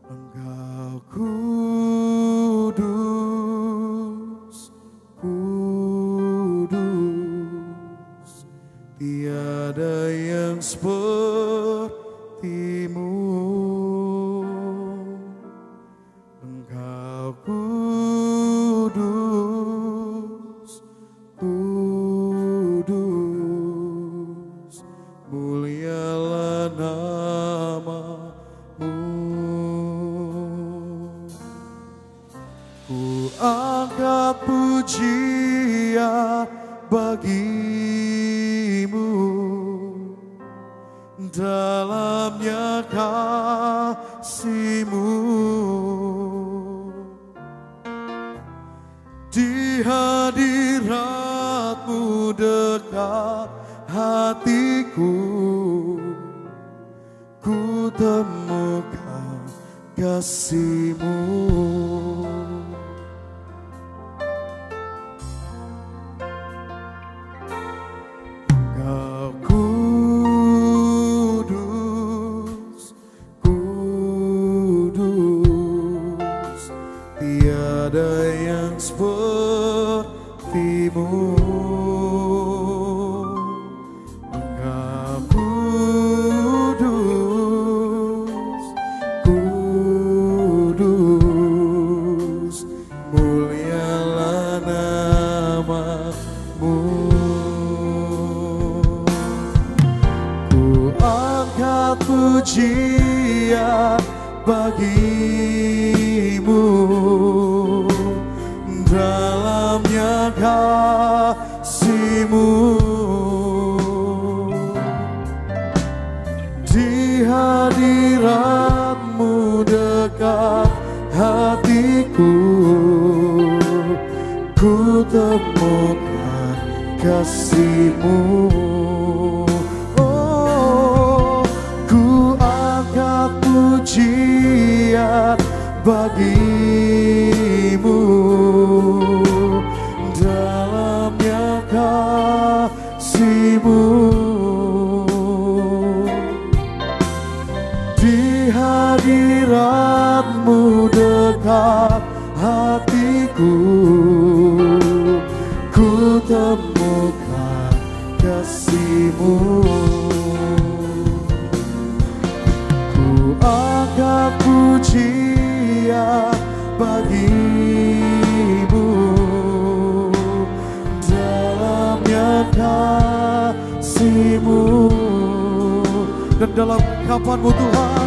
Engkau kudus, kudus, tiada yang sepertimu. Engkau kudus, kudus, mulialah namamu. Ku angkat pujian bagimu, dalamnya kasih-Mu. Di hadirat-Mu dekat hatiku, ku temukan kasih-Mu. Engkau kudus, kudus, tiada yang seperti-Mu. Engkau kudus, kudus, mulialah nama-Mu. Ku angkat pujian bagimu, dalamnya kasih-Mu. Di hadirat-Mu dekat hatiku, ku temukan kasih-Mu. Oh, ku angkat pujian bagimu, dalamnya kasih-Mu. Di hadirat-Mu dekat hatiku, ku temukan kasih-Mu. Ku angkat pujian bagimu, dalamnya kasih-Mu. Dan dalam kapan-Mu Tuhan,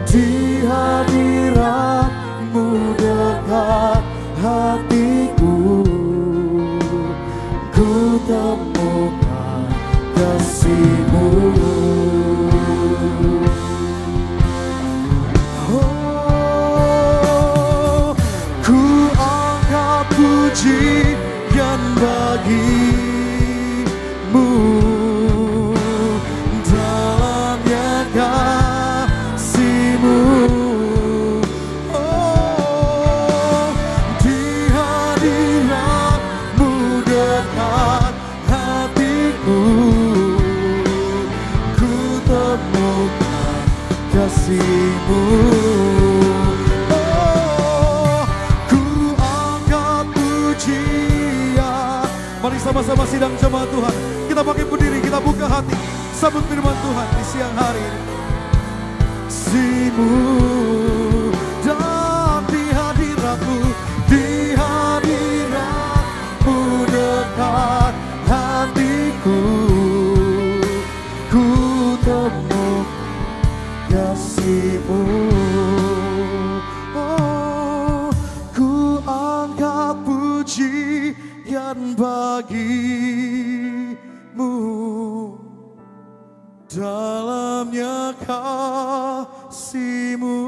di hadirat-Mu dekat hatiku, ku temukan kasih-Mu. Oh, ku angkat pujian bagimu, dalamnya kasih-Mu. Oh, di hadirat-Mu dekat hatiku, ku temukan kasih-Mu. Oh, ku angkat pujian. Mari sama-sama sidang jemaat Tuhan, kita pakai berdiri, kita buka hati, sambut firman Tuhan di siang hari ini. Kasih-Mu dan di hadirat-Mu, di hadirat-Mu dekat hatiku, ku temukan kasih-Mu. Oh, ku angkat pujian bagimu, dalamnya kasih-Mu.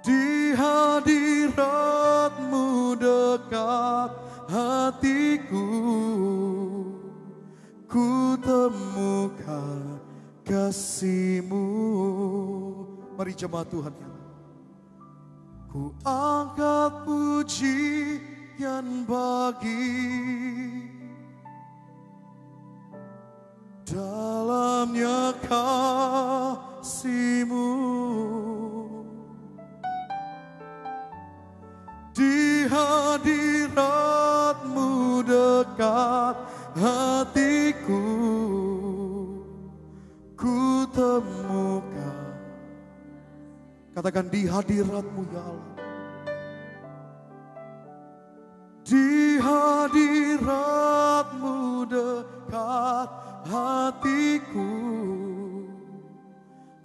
Di hadirat-Mu dekat hatiku, ku temukan kasih-Mu. Mari jemaat Tuhan, ku angkat pujian bagi, dalamnya kasih kasih-Mu. Di hadirat-Mu dekat hatiku, ku temukan. Katakan di hadirat-Mu ya Allah. Di hadirat-Mu dekat hatiku,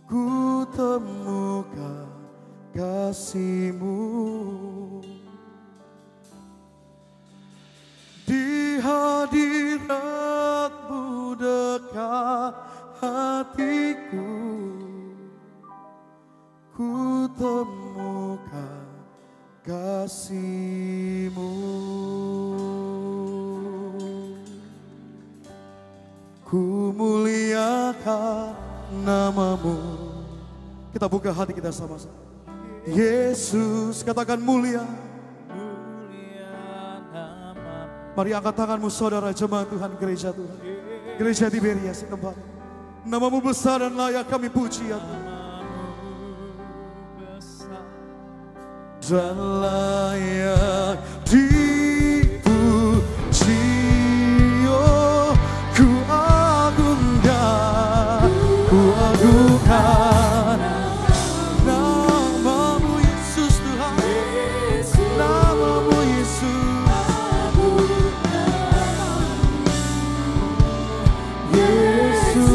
ku temukan kasih-Mu. Di hadirat-Mu dekat hatiku, ku temukan kasih-Mu. Ku muliakan nama-Mu. Kita buka hati kita sama-sama. Yesus, katakan mulia. Mari angkat tanganmu saudara jemaat Tuhan, gereja Tuhan. Gereja Tiberias tempat. Nama-Mu besar dan layak kami puji ya Tuhan. Dan layak dipuji, oh ku agungkan, ku agungkan nama-Mu Yesus Tuhan, nama-Mu Yesus. Yesus,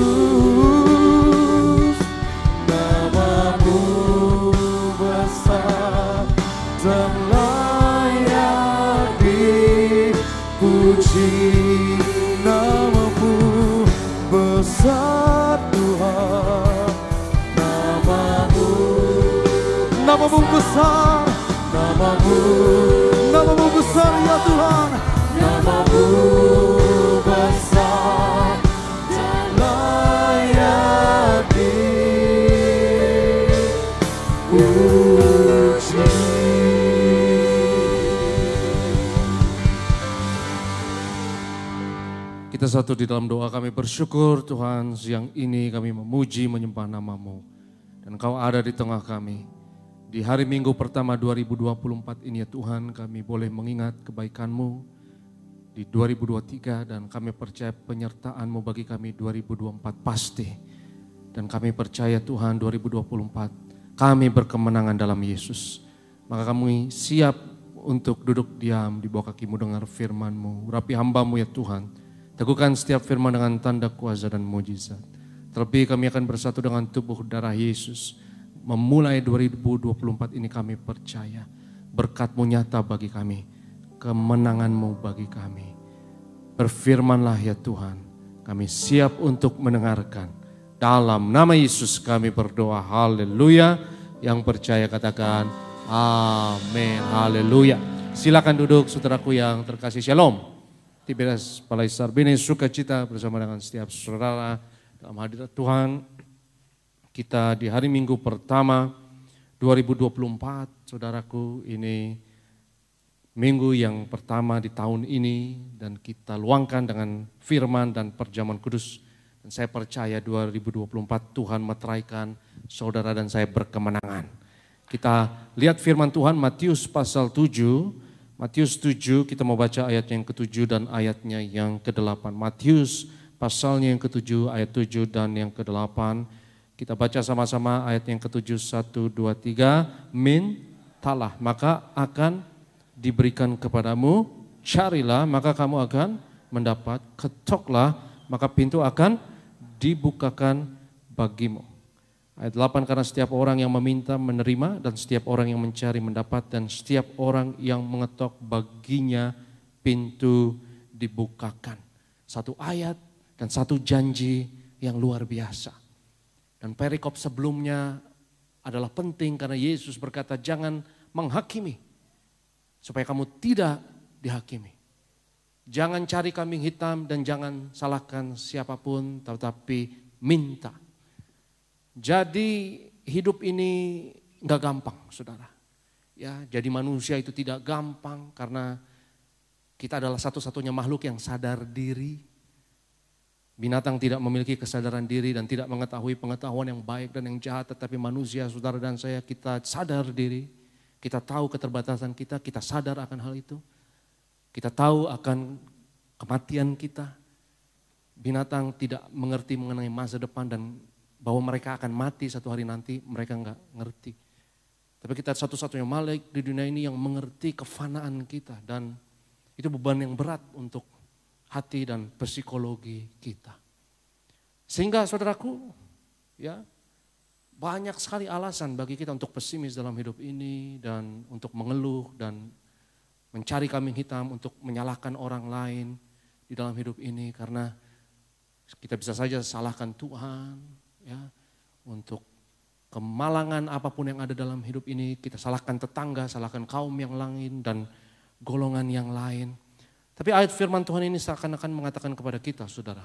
nama-Mu besar dan layak dipuji. Nama-Mu besar Tuhan, nama-Mu besar, nama-Mu besar ya Tuhan, nama-Mu besar dan layak dipuji. Kita satu di dalam doa, kami bersyukur Tuhan siang ini kami memuji menyembah nama-Mu. Dan Engkau ada di tengah kami. Di hari Minggu pertama 2024 ini ya Tuhan, kami boleh mengingat kebaikan-Mu di 2023 dan kami percaya penyertaan-Mu bagi kami 2024 pasti. Dan kami percaya Tuhan 2024 kami berkemenangan dalam Yesus. Maka kami siap untuk duduk diam di bawah kaki-Mu dengar firman-Mu. Urapi hamba-Mu ya Tuhan. Teguhkan setiap firman dengan tanda kuasa dan mujizat. Terlebih kami akan bersatu dengan tubuh darah Yesus. Memulai 2024 ini kami percaya berkat-Mu nyata bagi kami. Kemenangan-Mu bagi kami. Berfirmanlah ya Tuhan. Kami siap untuk mendengarkan. Dalam nama Yesus kami berdoa. Haleluya. Yang percaya katakan amin. Haleluya. Silakan duduk saudaraku yang terkasih. Shalom. Tiberias Balai Sarbini sukacita bersama dengan setiap saudara dalam hadirat Tuhan. Kita di hari Minggu pertama 2024, saudaraku, ini minggu yang pertama di tahun ini dan kita luangkan dengan firman dan perjamuan kudus. Dan saya percaya 2024 Tuhan meteraikan saudara dan saya berkemenangan. Kita lihat firman Tuhan Matius pasal 7. Matius 7, kita mau baca ayatnya yang ke-7 dan ayatnya yang ke-8. Matius pasalnya yang ke-7, ayat 7 dan yang ke-8. Kita baca sama-sama ayat yang ke-7, 1, 2, 3. Mintalah, maka akan diberikan kepadamu. Carilah, maka kamu akan mendapat. Ketoklah, maka pintu akan dibukakan bagimu. Ayat 8, karena setiap orang yang meminta menerima dan setiap orang yang mencari mendapat dan setiap orang yang mengetok baginya pintu dibukakan. Satu ayat dan satu janji yang luar biasa. Dan perikop sebelumnya adalah penting karena Yesus berkata jangan menghakimi supaya kamu tidak dihakimi. Jangan cari kambing hitam dan jangan salahkan siapapun tetapi minta. Jadi hidup ini enggak gampang, saudara. Ya, jadi manusia itu tidak gampang karena kita adalah satu-satunya makhluk yang sadar diri. Binatang tidak memiliki kesadaran diri dan tidak mengetahui pengetahuan yang baik dan yang jahat. Tetapi manusia, saudara dan saya, kita sadar diri. Kita tahu keterbatasan kita, kita sadar akan hal itu. Kita tahu akan kematian kita. Binatang tidak mengerti mengenai masa depan dan bahwa mereka akan mati satu hari nanti, mereka enggak ngerti. Tapi kita satu-satunya makhluk di dunia ini yang mengerti kefanaan kita. Dan itu beban yang berat untuk hati dan psikologi kita. Sehingga saudaraku, ya, banyak sekali alasan bagi kita untuk pesimis dalam hidup ini dan untuk mengeluh dan mencari kambing hitam, untuk menyalahkan orang lain di dalam hidup ini karena kita bisa saja salahkan Tuhan, ya, untuk kemalangan apapun yang ada dalam hidup ini, kita salahkan tetangga, salahkan kaum yang lain dan golongan yang lain. Tapi ayat firman Tuhan ini seakan-akan mengatakan kepada kita, saudara,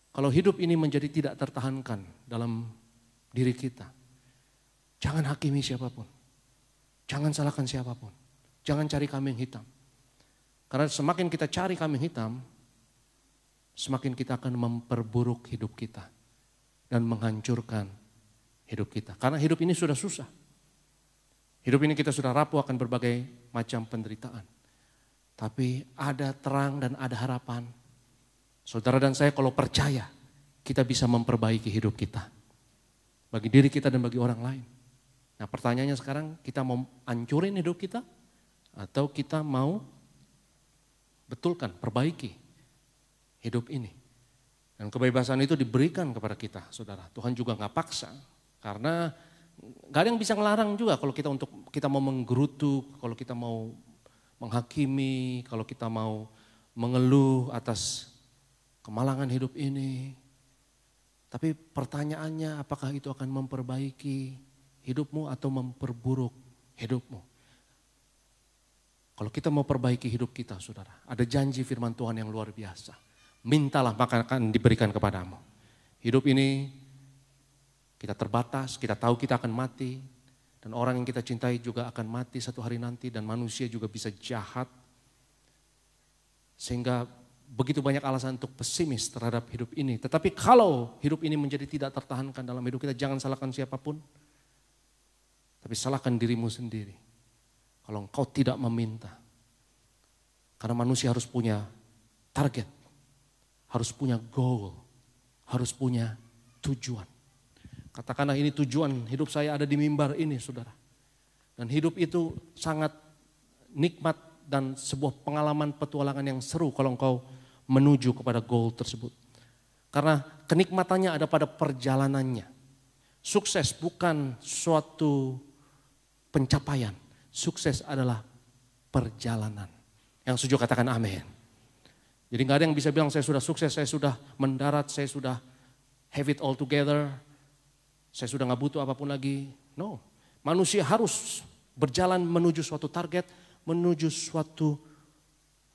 kalau hidup ini menjadi tidak tertahankan dalam diri kita, jangan hakimi siapapun, jangan salahkan siapapun, jangan cari kambing hitam. Karena semakin kita cari kambing hitam, semakin kita akan memperburuk hidup kita dan menghancurkan hidup kita. Karena hidup ini sudah susah. Hidup ini kita sudah rapuh akan berbagai macam penderitaan. Tapi ada terang dan ada harapan. Saudara dan saya kalau percaya, kita bisa memperbaiki hidup kita. Bagi diri kita dan bagi orang lain. Nah pertanyaannya sekarang, kita mau hancurin hidup kita? Atau kita mau betulkan, perbaiki hidup ini? Dan kebebasan itu diberikan kepada kita, saudara. Tuhan juga gak paksa. Karena gak ada yang bisa ngelarang juga kalau kita mau menggerutu, kalau kita mau menghakimi, kalau kita mau mengeluh atas kemalangan hidup ini. Tapi pertanyaannya, apakah itu akan memperbaiki hidupmu atau memperburuk hidupmu? Kalau kita mau perbaiki hidup kita, saudara, ada janji firman Tuhan yang luar biasa. Mintalah maka akan diberikan kepadamu. Hidup ini kita terbatas, kita tahu kita akan mati. Dan orang yang kita cintai juga akan mati satu hari nanti dan manusia juga bisa jahat. Sehingga begitu banyak alasan untuk pesimis terhadap hidup ini. Tetapi kalau hidup ini menjadi tidak tertahankan dalam hidup kita, jangan salahkan siapapun. Tapi salahkan dirimu sendiri. Kalau engkau tidak meminta. Karena manusia harus punya target. Harus punya goal. Harus punya tujuan. Katakanlah ini tujuan hidup saya ada di mimbar ini, saudara. Dan hidup itu sangat nikmat dan sebuah pengalaman petualangan yang seru kalau engkau menuju kepada goal tersebut. Karena kenikmatannya ada pada perjalanannya. Sukses bukan suatu pencapaian. Sukses adalah perjalanan. Yang setuju katakan amin. Jadi gak ada yang bisa bilang saya sudah sukses, saya sudah mendarat, saya sudah have it all together. Saya sudah gak butuh apapun lagi. No, manusia harus berjalan menuju suatu target, menuju suatu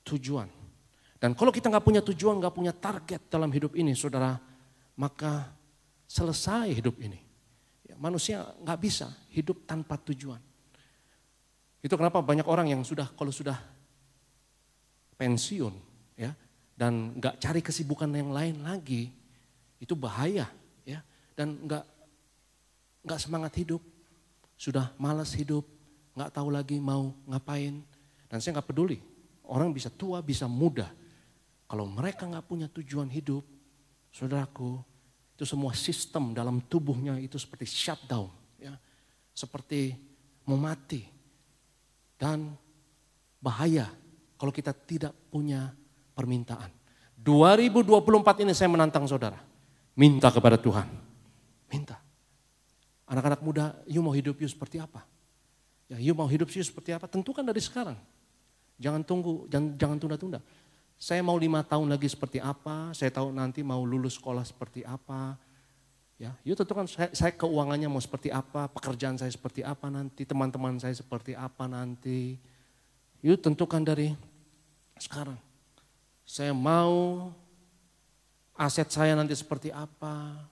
tujuan. Dan kalau kita gak punya tujuan, gak punya target dalam hidup ini, saudara, maka selesai hidup ini. Ya, manusia gak bisa hidup tanpa tujuan. Itu kenapa banyak orang yang kalau sudah pensiun, ya, dan gak cari kesibukan yang lain lagi, itu bahaya, ya, dan gak semangat hidup, sudah malas hidup, gak tahu lagi mau ngapain. Dan saya gak peduli, orang bisa tua, bisa muda. Kalau mereka gak punya tujuan hidup, saudaraku, itu semua sistem dalam tubuhnya itu seperti shutdown, ya, seperti mau mati. Dan bahaya kalau kita tidak punya permintaan. 2024 ini saya menantang saudara, minta kepada Tuhan, minta. Anak-anak muda, you mau hidup you seperti apa? Ya, you mau hidup you seperti apa? Tentukan dari sekarang. Jangan tunggu, jangan tunda-tunda. Saya mau 5 tahun lagi seperti apa? Saya tahu nanti mau lulus sekolah seperti apa? Ya, you tentukan saya keuangannya mau seperti apa? Pekerjaan saya seperti apa nanti? Teman-teman saya seperti apa nanti? You tentukan dari sekarang. Saya mau aset saya nanti seperti apa?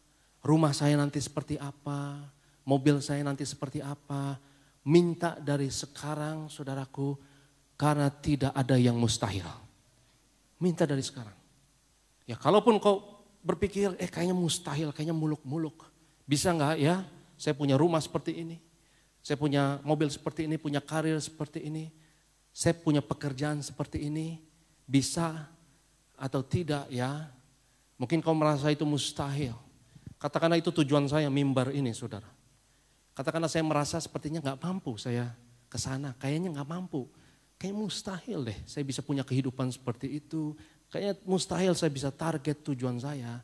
Rumah saya nanti seperti apa? Mobil saya nanti seperti apa? Minta dari sekarang, saudaraku, karena tidak ada yang mustahil. Minta dari sekarang. Ya kalaupun kau berpikir, kayaknya mustahil, kayaknya muluk-muluk. Bisa nggak ya, saya punya rumah seperti ini, saya punya mobil seperti ini, punya karir seperti ini, saya punya pekerjaan seperti ini, bisa atau tidak ya. Mungkin kau merasa itu mustahil. Katakanlah itu tujuan saya mimbar ini saudara. Katakanlah saya merasa sepertinya nggak mampu saya ke sana, kayaknya nggak mampu. Kayaknya mustahil deh saya bisa punya kehidupan seperti itu. Kayaknya mustahil saya bisa target tujuan saya.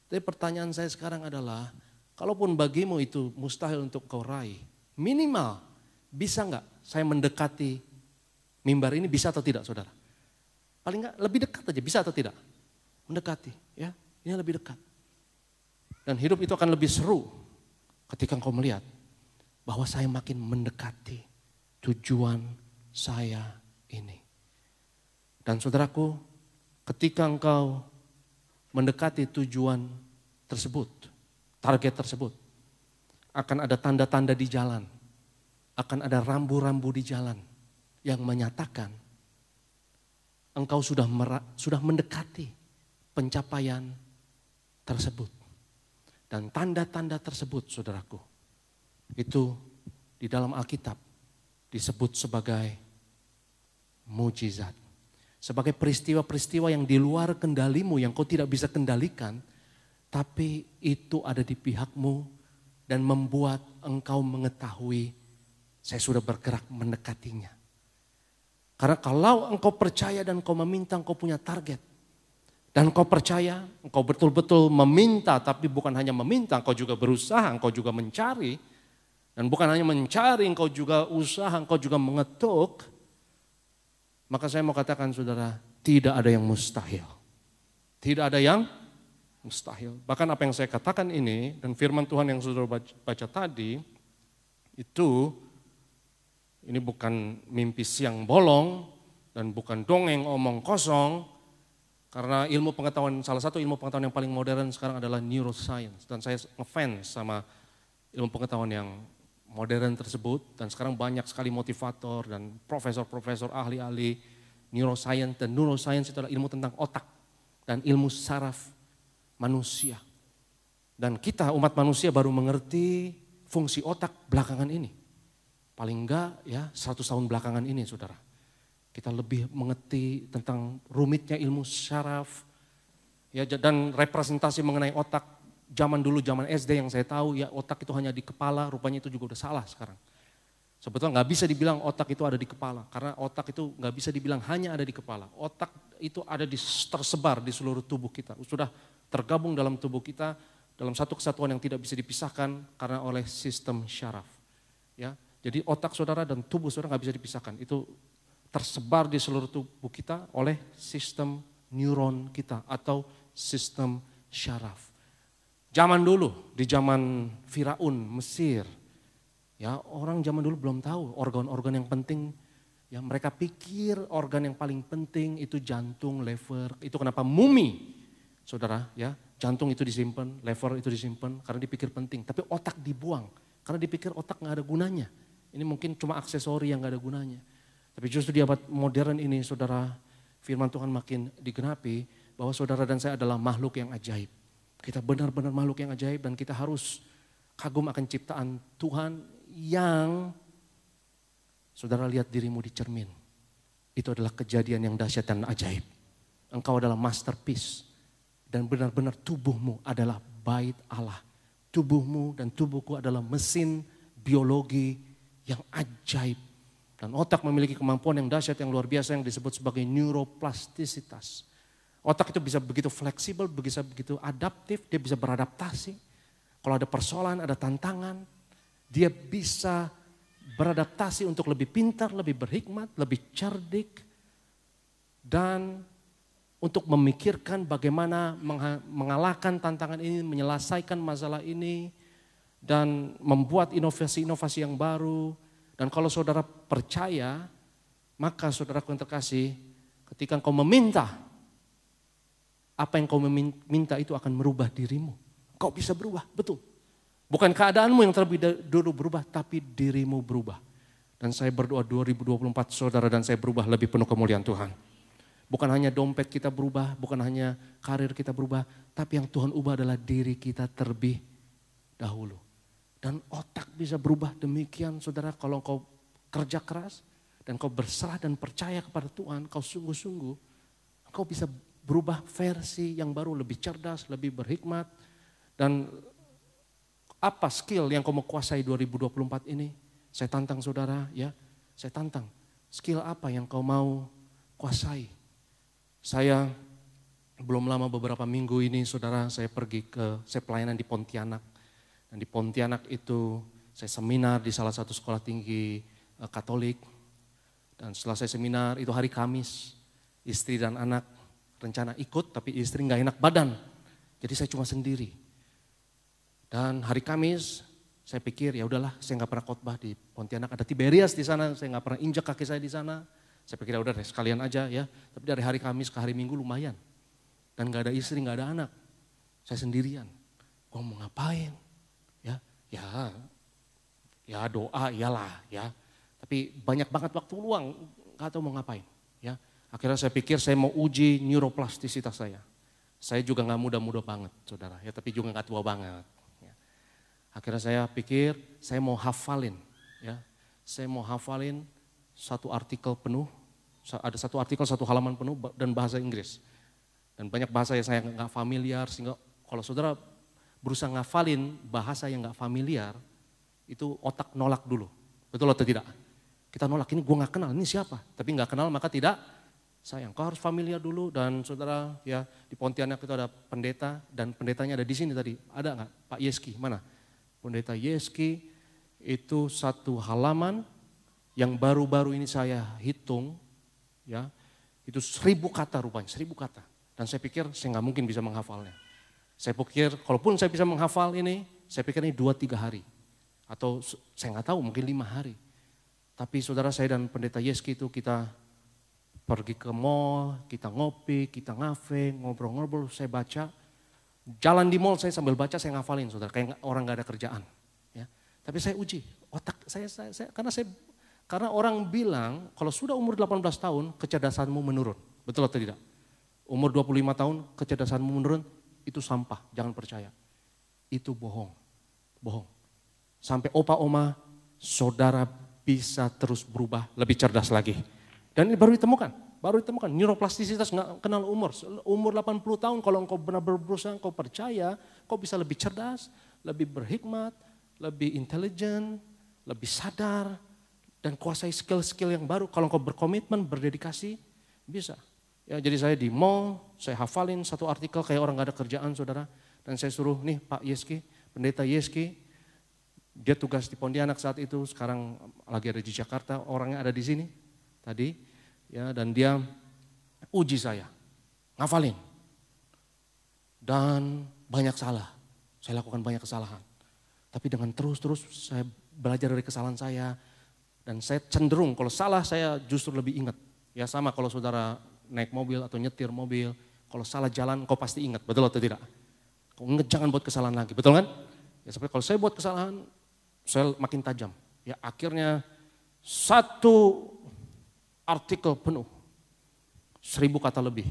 Tapi pertanyaan saya sekarang adalah, kalaupun bagimu itu mustahil untuk kau raih, minimal bisa nggak saya mendekati mimbar ini, bisa atau tidak saudara? Paling nggak lebih dekat aja, bisa atau tidak? Mendekati, ya, ini lebih dekat. Dan hidup itu akan lebih seru ketika engkau melihat bahwa saya makin mendekati tujuan saya ini. Dan saudaraku, ketika engkau mendekati tujuan tersebut, target tersebut, akan ada tanda-tanda di jalan, akan ada rambu-rambu di jalan yang menyatakan engkau sudah mendekati pencapaian tersebut. Dan tanda-tanda tersebut saudaraku, itu di dalam Alkitab disebut sebagai mujizat. Sebagai peristiwa-peristiwa yang di luar kendalimu, yang kau tidak bisa kendalikan, tapi itu ada di pihakmu dan membuat engkau mengetahui saya sudah bergerak mendekatinya. Karena kalau engkau percaya dan engkau meminta, engkau punya target. Dan engkau percaya, engkau betul-betul meminta, tapi bukan hanya meminta, engkau juga berusaha, engkau juga mencari. Dan bukan hanya mencari, engkau juga usaha, engkau juga mengetuk. Maka saya mau katakan saudara, tidak ada yang mustahil. Tidak ada yang mustahil. Bahkan apa yang saya katakan ini, dan firman Tuhan yang saudara baca tadi, itu ini bukan mimpi siang bolong, dan bukan dongeng omong kosong. Karena ilmu pengetahuan, salah satu ilmu pengetahuan yang paling modern sekarang adalah neuroscience. Dan saya ngefans sama ilmu pengetahuan yang modern tersebut. Dan sekarang banyak sekali motivator dan profesor-profesor ahli-ahli neuroscience. Dan neuroscience itu adalah ilmu tentang otak dan ilmu saraf manusia. Dan kita umat manusia baru mengerti fungsi otak belakangan ini. Paling enggak ya 100 tahun belakangan ini saudara. Kita lebih mengerti tentang rumitnya ilmu syaraf, ya, dan representasi mengenai otak. Zaman dulu, zaman SD yang saya tahu, ya otak itu hanya di kepala, rupanya itu juga udah salah sekarang. Sebetulnya nggak bisa dibilang otak itu ada di kepala, karena otak itu nggak bisa dibilang hanya ada di kepala. Otak itu ada tersebar di seluruh tubuh kita, sudah tergabung dalam tubuh kita dalam satu kesatuan yang tidak bisa dipisahkan karena oleh sistem syaraf. Ya, jadi otak saudara dan tubuh saudara nggak bisa dipisahkan, itu tersebar di seluruh tubuh kita oleh sistem neuron kita atau sistem syaraf. Zaman dulu, di zaman Firaun, Mesir, ya orang zaman dulu belum tahu organ-organ yang penting. Ya mereka pikir organ yang paling penting itu jantung, lever. Itu kenapa mumi, saudara, ya jantung itu disimpan, lever itu disimpan karena dipikir penting. Tapi otak dibuang karena dipikir otak nggak ada gunanya. Ini mungkin cuma aksesori yang nggak ada gunanya. Tapi justru di abad modern ini saudara, firman Tuhan makin digenapi bahwa saudara dan saya adalah makhluk yang ajaib. Kita benar-benar makhluk yang ajaib dan kita harus kagum akan ciptaan Tuhan yang saudara lihat dirimu di cermin. Itu adalah kejadian yang dahsyat dan ajaib. Engkau adalah masterpiece dan benar-benar tubuhmu adalah bait Allah. Tubuhmu dan tubuhku adalah mesin biologi yang ajaib. Dan otak memiliki kemampuan yang dahsyat yang luar biasa yang disebut sebagai neuroplastisitas. Otak itu bisa begitu fleksibel, bisa begitu adaptif, dia bisa beradaptasi. Kalau ada persoalan, ada tantangan, dia bisa beradaptasi untuk lebih pintar, lebih berhikmat, lebih cerdik. Dan untuk memikirkan bagaimana mengalahkan tantangan ini, menyelesaikan masalah ini. Dan membuat inovasi-inovasi yang baru. Dan kalau saudara percaya, maka saudaraku yang terkasih, ketika engkau meminta, apa yang kau meminta itu akan merubah dirimu. Kau bisa berubah, betul. Bukan keadaanmu yang terlebih dulu berubah, tapi dirimu berubah. Dan saya berdoa 2024 saudara dan saya berubah lebih penuh kemuliaan Tuhan. Bukan hanya dompet kita berubah, bukan hanya karir kita berubah, tapi yang Tuhan ubah adalah diri kita terlebih dahulu. Dan otak bisa berubah demikian saudara kalau kau kerja keras dan kau berserah dan percaya kepada Tuhan, kau sungguh-sungguh, kau bisa berubah versi yang baru, lebih cerdas, lebih berhikmat. Dan apa skill yang kau mau kuasai 2024 ini? Saya tantang saudara ya, saya tantang. Skill apa yang kau mau kuasai? Saya belum lama beberapa minggu ini saudara saya pelayanan di Pontianak. Dan di Pontianak itu saya seminar di salah satu sekolah tinggi Katolik. Dan setelah saya seminar itu hari Kamis, istri dan anak rencana ikut tapi istri nggak enak badan. Jadi saya cuma sendiri. Dan hari Kamis saya pikir ya udahlah saya nggak pernah khotbah di Pontianak, ada Tiberias di sana, saya nggak pernah injak kaki saya di sana. Saya pikir ya udah deh sekalian aja ya. Tapi dari hari Kamis ke hari Minggu lumayan. Dan gak ada istri, gak ada anak. Saya sendirian. Gue mau ngapain? Ya doa iyalah ya. Tapi banyak banget waktu luang. Gak tahu mau ngapain. Ya. Akhirnya saya pikir saya mau uji neuroplastisitas saya. Saya juga gak muda-muda banget saudara. Ya, tapi juga gak tua banget. Ya. Akhirnya saya pikir saya mau hafalin. Ya. Saya mau hafalin satu artikel penuh. Ada satu artikel, satu halaman penuh dan bahasa Inggris. Dan banyak bahasa yang saya nggak familiar, sehingga kalau saudara berusaha ngafalin bahasa yang nggak familiar, itu otak nolak dulu. Betul atau tidak? Kita nolak, ini gue nggak kenal, ini siapa? Tapi nggak kenal maka tidak sayang. Kau harus familiar dulu dan saudara ya di Pontianak itu ada pendeta dan pendetanya ada di sini tadi. Ada nggak? Pak Yeski, mana? Pendeta Yeski itu satu halaman yang baru-baru ini saya hitung. Ya, itu 1000 kata rupanya, 1000 kata. Dan saya pikir saya nggak mungkin bisa menghafalnya. Saya pikir kalaupun saya bisa menghafal ini, saya pikir ini 2-3 hari. Atau saya nggak tahu mungkin 5 hari. Tapi saudara saya dan pendeta Yeski itu kita pergi ke mall, kita ngopi, kita ngafe, ngobrol-ngobrol, saya baca. Jalan di mall saya sambil baca saya ngafalin saudara, kayak orang nggak ada kerjaan. Ya. Tapi saya uji, otak saya karena orang bilang kalau sudah umur 18 tahun kecerdasanmu menurun. Betul atau tidak? Umur 25 tahun kecerdasanmu menurun, itu sampah, jangan percaya. Itu bohong, bohong. Sampai opa oma saudara bisa terus berubah lebih cerdas lagi. Dan ini baru ditemukan neuroplastisitas nggak kenal umur. Umur 80 tahun kalau engkau benar-benar berusaha, engkau percaya, kau bisa lebih cerdas, lebih berhikmat, lebih intelijen, lebih sadar, dan kuasai skill-skill yang baru. Kalau engkau berkomitmen, berdedikasi, bisa. Ya, jadi saya di mall, saya hafalin satu artikel kayak orang gak ada kerjaan saudara. Dan saya suruh nih Pak Yeski, pendeta Yeski, dia tugas di Pontianak saat itu, sekarang lagi ada di Jakarta, orangnya ada di sini tadi. Ya, dan dia uji saya, ngafalin. Dan banyak salah, saya lakukan banyak kesalahan. Tapi dengan terus-terus saya belajar dari kesalahan saya. Dan saya cenderung kalau salah saya justru lebih ingat. Ya sama kalau saudara naik mobil atau nyetir mobil. Kalau salah jalan kau pasti ingat, betul atau tidak? Kau ingat jangan buat kesalahan lagi, betul kan? Ya seperti kalau saya buat kesalahan, saya makin tajam. Ya akhirnya satu artikel penuh, 1000 kata lebih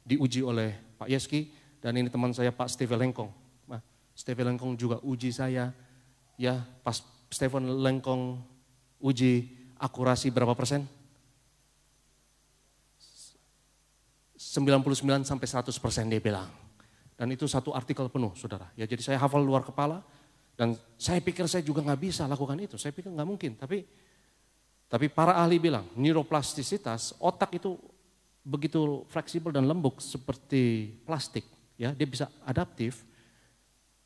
diuji oleh Pak Yeski. Dan ini teman saya Pak Steven Lengkong. Nah, Steven Lengkong juga uji saya. Ya pas Steven Lengkong uji akurasi berapa persen? 99 sampai 100% dia bilang. Dan itu satu artikel penuh saudara. Ya jadi saya hafal luar kepala dan saya pikir saya juga nggak bisa lakukan itu. Saya pikir nggak mungkin. Tapi para ahli bilang neuroplastisitas otak itu begitu fleksibel dan lembut seperti plastik. Ya dia bisa adaptif.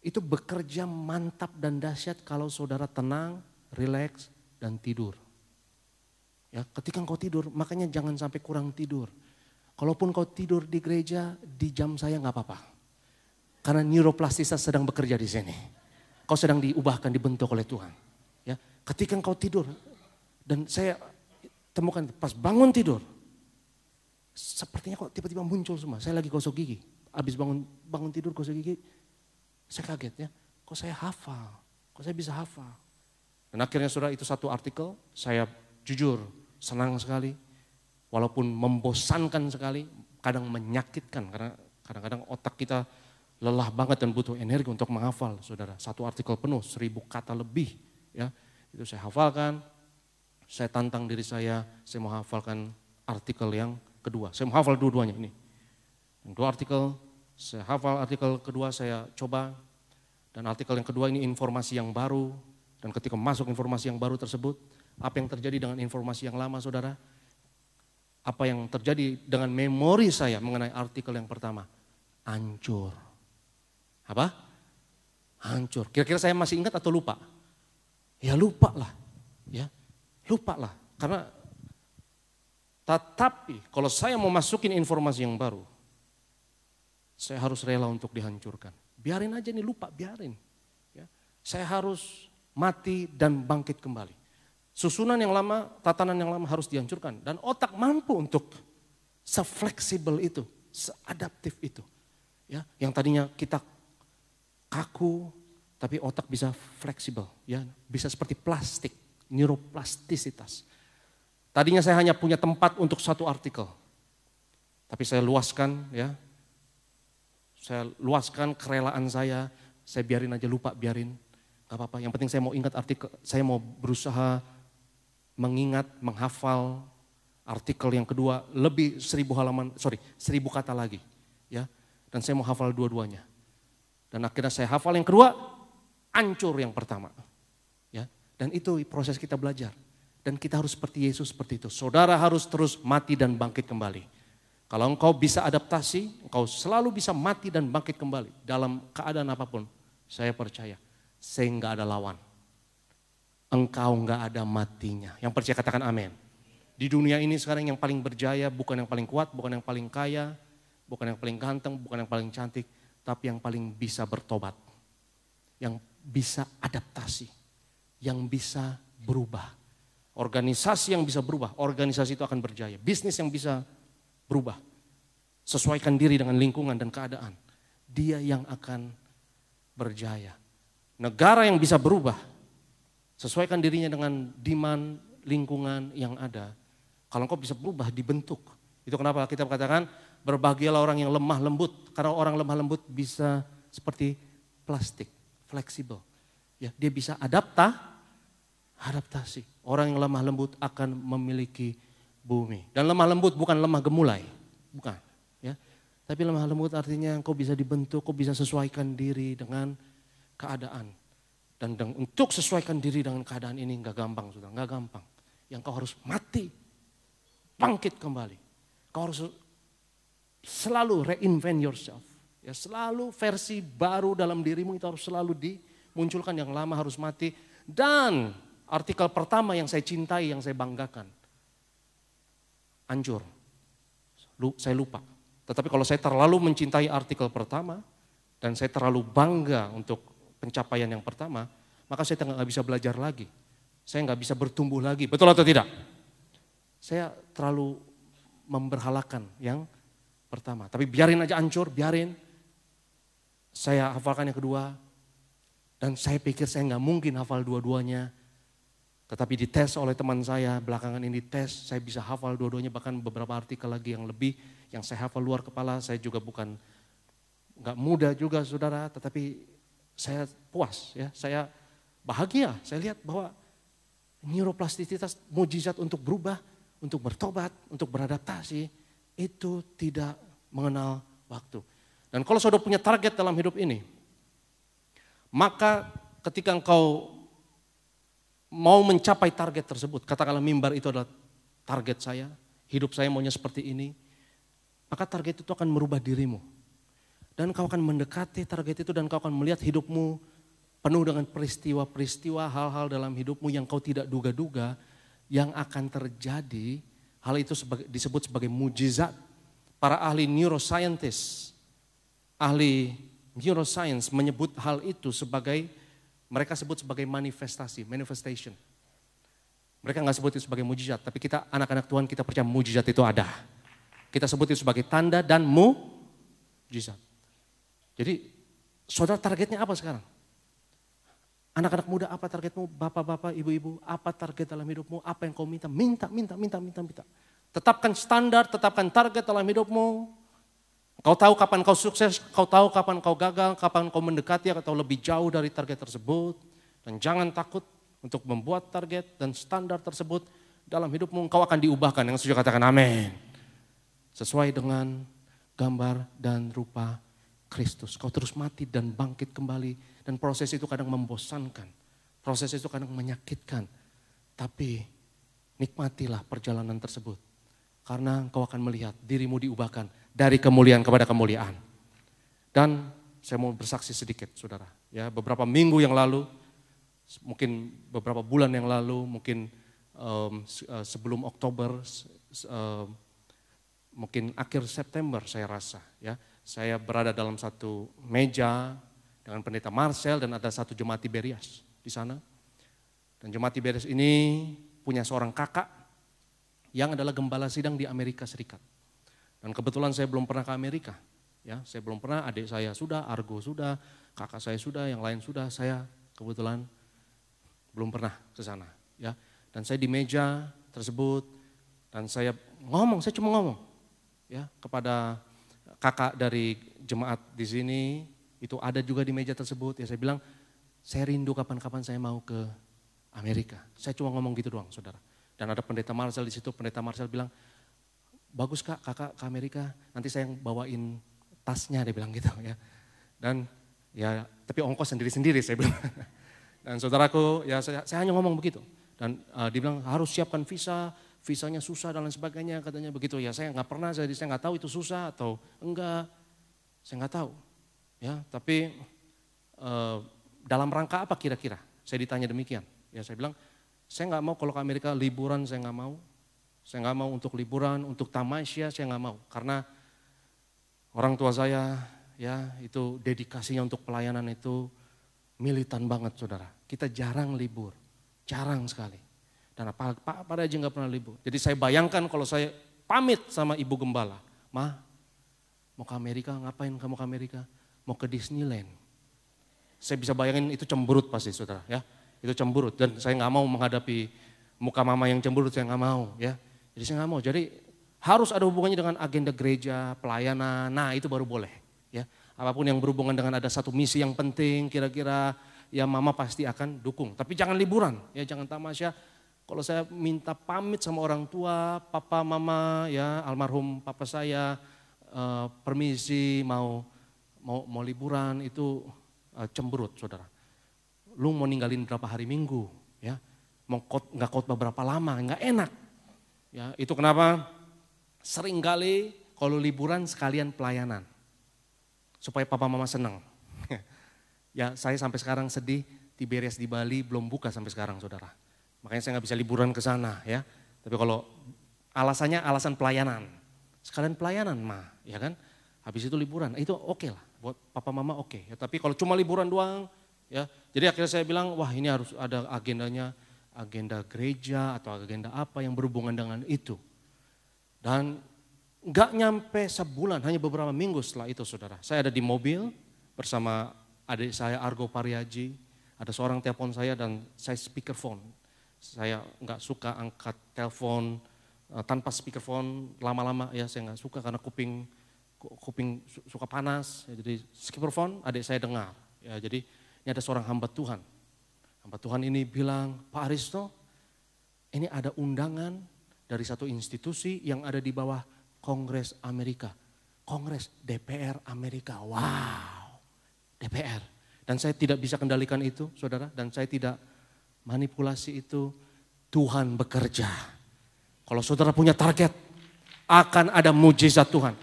Itu bekerja mantap dan dahsyat kalau saudara tenang, rileks, dan tidur. Ya, ketika engkau tidur, makanya jangan sampai kurang tidur. Kalaupun kau tidur di gereja, di jam saya nggak apa-apa. Karena neuroplastisitas sedang bekerja di sini. Kau sedang diubahkan, dibentuk oleh Tuhan. Ya, ketika engkau tidur, dan saya temukan pas bangun tidur, sepertinya kok tiba-tiba muncul semua. Saya lagi gosok gigi, habis bangun tidur gosok gigi, saya kaget ya. Kok saya hafal? Kok saya bisa hafal? Dan akhirnya saudara itu satu artikel, saya jujur senang sekali. walaupun membosankan sekali, kadang menyakitkan karena kadang-kadang otak kita lelah banget dan butuh energi untuk menghafal, saudara. Satu artikel penuh, 1000 kata lebih, ya. Itu saya hafalkan, saya tantang diri saya mau hafalkan artikel yang kedua. Saya mau hafal dua-duanya ini. Dua artikel, saya hafal artikel kedua, saya coba. Dan artikel yang kedua ini informasi yang baru. Dan ketika masuk informasi yang baru tersebut, apa yang terjadi dengan informasi yang lama, saudara? Apa yang terjadi dengan memori saya mengenai artikel yang pertama? Hancur. Apa? Hancur. Kira-kira saya masih ingat atau lupa? Ya lupa lah. Ya, lupa lah. Karena tetapi kalau saya mau masukin informasi yang baru, saya harus rela untuk dihancurkan. Biarin aja nih, lupa, biarin. Ya. Saya harus mati dan bangkit kembali. Susunan yang lama, tatanan yang lama harus dihancurkan. Dan otak mampu untuk se-fleksibel itu, se-adaptif itu. Ya, yang tadinya kita kaku, tapi otak bisa fleksibel, ya, bisa seperti plastik, neuroplastisitas. Tadinya saya hanya punya tempat untuk satu artikel, tapi saya luaskan, ya, saya luaskan kerelaan saya biarin aja, lupa, biarin, gak apa-apa. Yang penting saya mau ingat artikel, saya mau berusaha mengingat, menghafal artikel yang kedua lebih 1000 kata lagi, ya, dan saya mau hafal dua-duanya. Dan akhirnya saya hafal yang kedua, hancur yang pertama. Ya, dan itu proses kita belajar. Dan kita harus seperti Yesus seperti itu. Saudara harus terus mati dan bangkit kembali. Kalau engkau bisa adaptasi, engkau selalu bisa mati dan bangkit kembali. Dalam keadaan apapun, saya percaya, saya nggak ada lawan. Engkau nggak ada matinya. Yang percaya katakan amin. Di dunia ini sekarang yang paling berjaya bukan yang paling kuat, bukan yang paling kaya, bukan yang paling ganteng, bukan yang paling cantik, tapi yang paling bisa bertobat, yang bisa adaptasi, yang bisa berubah. Organisasi yang bisa berubah, organisasi itu akan berjaya. Bisnis yang bisa berubah, sesuaikan diri dengan lingkungan dan keadaan, dia yang akan berjaya. Negara yang bisa berubah, sesuaikan dirinya dengan demand lingkungan yang ada. Kalau engkau bisa berubah, dibentuk. Itu kenapa kita katakan, berbahagialah orang yang lemah lembut, karena orang lemah lembut bisa seperti plastik, fleksibel. Ya, dia bisa adaptasi. Orang yang lemah lembut akan memiliki bumi. Dan lemah lembut bukan lemah gemulai, bukan. Ya, tapi lemah lembut artinya kau bisa dibentuk, kau bisa sesuaikan diri dengan keadaan. Dan untuk sesuaikan diri dengan keadaan ini nggak gampang, sudah nggak gampang. Yang kau harus mati, bangkit kembali. Kau harus selalu reinvent yourself. Ya, selalu versi baru dalam dirimu itu harus selalu dimunculkan, yang lama harus mati. Dan artikel pertama yang saya cintai, yang saya banggakan, hancur. Saya lupa. Tetapi kalau saya terlalu mencintai artikel pertama dan saya terlalu bangga untuk pencapaian yang pertama, maka saya nggak bisa belajar lagi. Saya nggak bisa bertumbuh lagi. Betul atau tidak? Saya terlalu memberhalakan yang pertama. Tapi biarin aja hancur, biarin. Saya hafalkan yang kedua. Dan saya pikir saya nggak mungkin hafal dua-duanya. Tetapi dites oleh teman saya, belakangan ini tes, saya bisa hafal dua-duanya, bahkan beberapa artikel lagi yang lebih, yang saya hafal luar kepala. Saya juga nggak muda juga saudara, tetapi saya puas, ya, saya bahagia. Saya lihat bahwa neuroplastisitas, mujizat untuk berubah, untuk bertobat, untuk beradaptasi, itu tidak mengenal waktu. Dan kalau saudara punya target dalam hidup ini, maka ketika engkau mau mencapai target tersebut, katakanlah mimbar itu adalah target saya, hidup saya maunya seperti ini, maka target itu akan merubah dirimu. Dan kau akan mendekati target itu dan kau akan melihat hidupmu penuh dengan peristiwa-peristiwa, hal-hal dalam hidupmu yang kau tidak duga-duga yang akan terjadi. Hal itu disebut sebagai mujizat. Para ahli neuroscientist, ahli neuroscience menyebut hal itu sebagai, mereka sebut sebagai manifestation. Mereka nggak sebut itu sebagai mujizat, tapi kita anak-anak Tuhan kita percaya mujizat itu ada. Kita sebut itu sebagai tanda dan mujizat. Jadi saudara targetnya apa sekarang? Anak-anak muda apa targetmu? Bapak-bapak, ibu-ibu, apa target dalam hidupmu? Apa yang kau minta? Minta. Tetapkan standar, tetapkan target dalam hidupmu. Kau tahu kapan kau sukses, kau tahu kapan kau gagal, kapan kau mendekati atau lebih jauh dari target tersebut. Dan jangan takut untuk membuat target dan standar tersebut dalam hidupmu. Kau akan diubahkan, yang setuju katakan amin. Sesuai dengan gambar dan rupa Kristus. Kau terus mati dan bangkit kembali. Dan proses itu kadang membosankan. Proses itu kadang menyakitkan. Tapi nikmatilah perjalanan tersebut. Karena kau akan melihat dirimu diubahkan dari kemuliaan kepada kemuliaan. Dan saya mau bersaksi sedikit saudara. Ya, beberapa minggu yang lalu, mungkin beberapa bulan yang lalu, mungkin sebelum Oktober, mungkin akhir September saya rasa. Ya, saya berada dalam satu meja dengan pendeta Marcel dan ada satu jemaat Tiberias di sana. Dan jemaat Tiberias ini punya seorang kakak yang adalah gembala sidang di Amerika Serikat. Dan kebetulan saya belum pernah ke Amerika. Ya, saya belum pernah, adik saya sudah, Argo sudah, kakak saya sudah, yang lain sudah, saya kebetulan belum pernah ke sana. Ya, dan saya di meja tersebut dan saya cuma ngomong ya kepada kakak dari jemaat di sini, itu ada juga di meja tersebut. Ya, saya bilang, saya rindu kapan-kapan saya mau ke Amerika. Saya cuma ngomong gitu doang, saudara. Dan ada pendeta Marcel di situ, pendeta Marcel bilang, bagus kak, kakak ke Amerika, nanti saya yang bawain tasnya, dia bilang gitu ya. Dan ya, tapi ongkos sendiri-sendiri saya bilang. Dan saudaraku, ya saya hanya ngomong begitu. Dan dia bilang harus siapkan visa, visanya susah dan lain sebagainya, katanya begitu. Ya saya nggak pernah, saya nggak tahu itu susah atau enggak, saya nggak tahu. Ya, tapi dalam rangka apa kira-kira? Saya ditanya demikian. Ya saya bilang, saya nggak mau kalau ke Amerika liburan, saya nggak mau. Saya nggak mau untuk liburan, untuk tamasya, saya nggak mau. Karena orang tua saya ya itu dedikasinya untuk pelayanan itu militan banget saudara. Kita jarang libur, jarang sekali. Dan pada aja nggak pernah libur. Jadi saya bayangkan kalau saya pamit sama ibu gembala. Ma, mau ke Amerika, ngapain kamu ke Amerika? Mau ke Disneyland. Saya bisa bayangin itu cemberut pasti saudara ya. Itu cemberut dan saya nggak mau menghadapi muka mama yang cemberut, saya nggak mau ya. Jadi saya nggak mau. Jadi harus ada hubungannya dengan agenda gereja, pelayanan. Nah itu baru boleh ya. Apapun yang berhubungan dengan ada satu misi yang penting, kira-kira ya mama pasti akan dukung. Tapi jangan liburan ya, jangan tamasya. Kalau saya minta pamit sama orang tua, papa, mama ya, almarhum papa saya, permisi mau liburan itu cemberut saudara. Lu mau ninggalin berapa hari Minggu, ya, mau nggak khotbah berapa lama, nggak enak. Ya, itu kenapa seringkali kalau liburan sekalian pelayanan, supaya papa mama senang. Ya, saya sampai sekarang sedih, Tiberias di Bali belum buka sampai sekarang, saudara. Makanya saya nggak bisa liburan ke sana, ya. Tapi kalau alasannya alasan pelayanan, sekalian pelayanan mah, ya kan. Habis itu liburan, itu oke lah, buat papa mama oke. Ya, tapi kalau cuma liburan doang. Ya, jadi akhirnya saya bilang, wah ini harus ada agendanya, agenda gereja atau agenda apa yang berhubungan dengan itu. Dan gak nyampe sebulan, hanya beberapa minggu setelah itu saudara. Saya ada di mobil bersama adik saya Argo Pariaji, ada seorang telepon saya dan saya speakerphone. Saya gak suka angkat telepon tanpa speakerphone lama-lama ya, saya gak suka karena kuping suka panas. Ya, jadi speakerphone adik saya dengar, ya jadi ini ada seorang hamba Tuhan. Hamba Tuhan ini bilang, Pak Aristo, ini ada undangan dari satu institusi yang ada di bawah Kongres Amerika. Kongres DPR Amerika. Wow, DPR. Dan saya tidak bisa kendalikan itu, saudara. Dan saya tidak manipulasi itu. Tuhan bekerja. Kalau saudara punya target, akan ada mujizat Tuhan.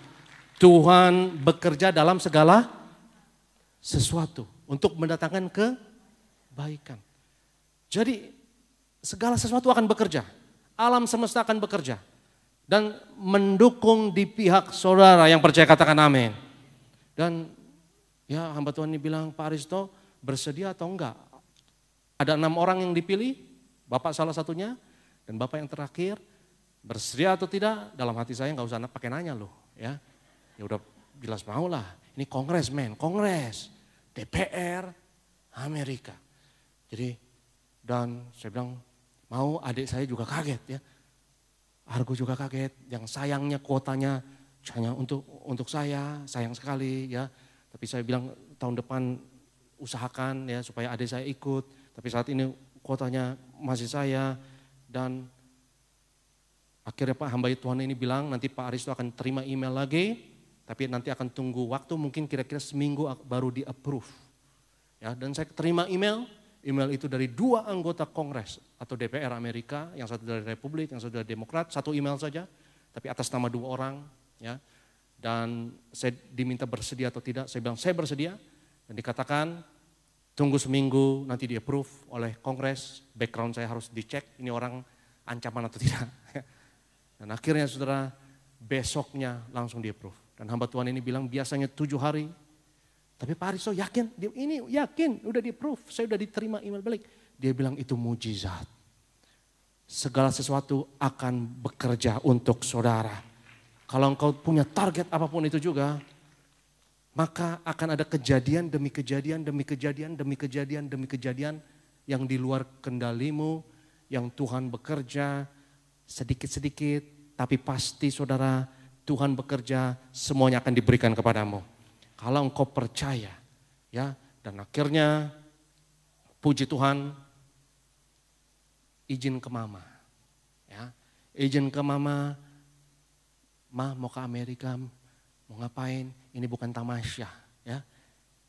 Tuhan bekerja dalam segala sesuatu untuk mendatangkan kebaikan. Jadi segala sesuatu akan bekerja. Alam semesta akan bekerja. Dan mendukung di pihak saudara yang percaya, katakan amin. Dan ya hamba Tuhan ini bilang, Pak Aristo bersedia atau enggak? Ada 6 orang yang dipilih, Bapak salah satunya. Dan Bapak yang terakhir, bersedia atau tidak? Dalam hati saya enggak usah pakai nanya loh. Ya udah jelas mau lah. Ini kongres men, kongres. DPR Amerika. Jadi dan saya bilang mau, adik saya juga kaget ya. Argo juga kaget, yang sayangnya kuotanya hanya untuk saya, sayang sekali ya. Tapi saya bilang tahun depan usahakan ya supaya adik saya ikut. Tapi saat ini kuotanya masih saya. Dan akhirnya Pak hamba Tuhan ini bilang nanti Pak Aris itu akan terima email lagi. Tapi nanti akan tunggu waktu mungkin kira-kira seminggu baru di approve. Ya, dan saya terima email itu dari 2 anggota Kongres atau DPR Amerika, yang satu dari Republik, yang satu dari Demokrat, satu email saja, tapi atas nama 2 orang. Ya. Dan saya diminta bersedia atau tidak, saya bilang saya bersedia, dan dikatakan tunggu seminggu nanti di-approve oleh Kongres, background saya harus dicek, ini orang ancaman atau tidak. Dan akhirnya saudara, besoknya langsung di-approve. Dan hamba Tuhan ini bilang biasanya 7 hari, tapi Pak Aristo yakin, ini yakin, udah di-approve, saya udah diterima email balik. Dia bilang itu mujizat. Segala sesuatu akan bekerja untuk saudara. Kalau engkau punya target apapun itu juga, maka akan ada kejadian demi kejadian, demi kejadian, demi kejadian, demi kejadian yang di luar kendalimu, yang Tuhan bekerja sedikit-sedikit, tapi pasti saudara, Tuhan bekerja, semuanya akan diberikan kepadamu. Kalau engkau percaya, ya, dan akhirnya puji Tuhan, izin ke mama, ya, izin ke mama, ma mau ke Amerika, mau ngapain? Ini bukan tamasya, ya.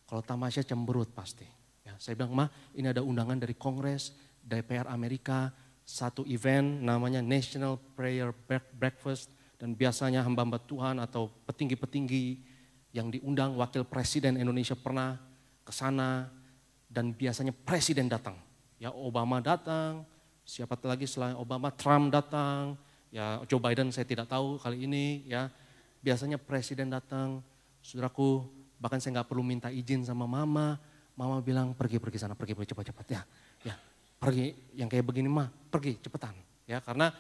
Kalau tamasya cemberut pasti. Ya, saya bilang ma, ini ada undangan dari Kongres, DPR Amerika, satu event namanya National Prayer Breakfast, dan biasanya hamba-hamba Tuhan atau petinggi-petinggi yang diundang, wakil presiden Indonesia pernah ke sana, dan biasanya presiden datang. Ya Obama datang, siapa lagi selain Obama, Trump datang, ya Joe Biden saya tidak tahu kali ini ya. Biasanya presiden datang, saudaraku, bahkan saya nggak perlu minta izin sama mama bilang pergi sana, pergi cepat-cepat ya. Ya, pergi yang kayak begini mah, pergi cepetan. Ya, karena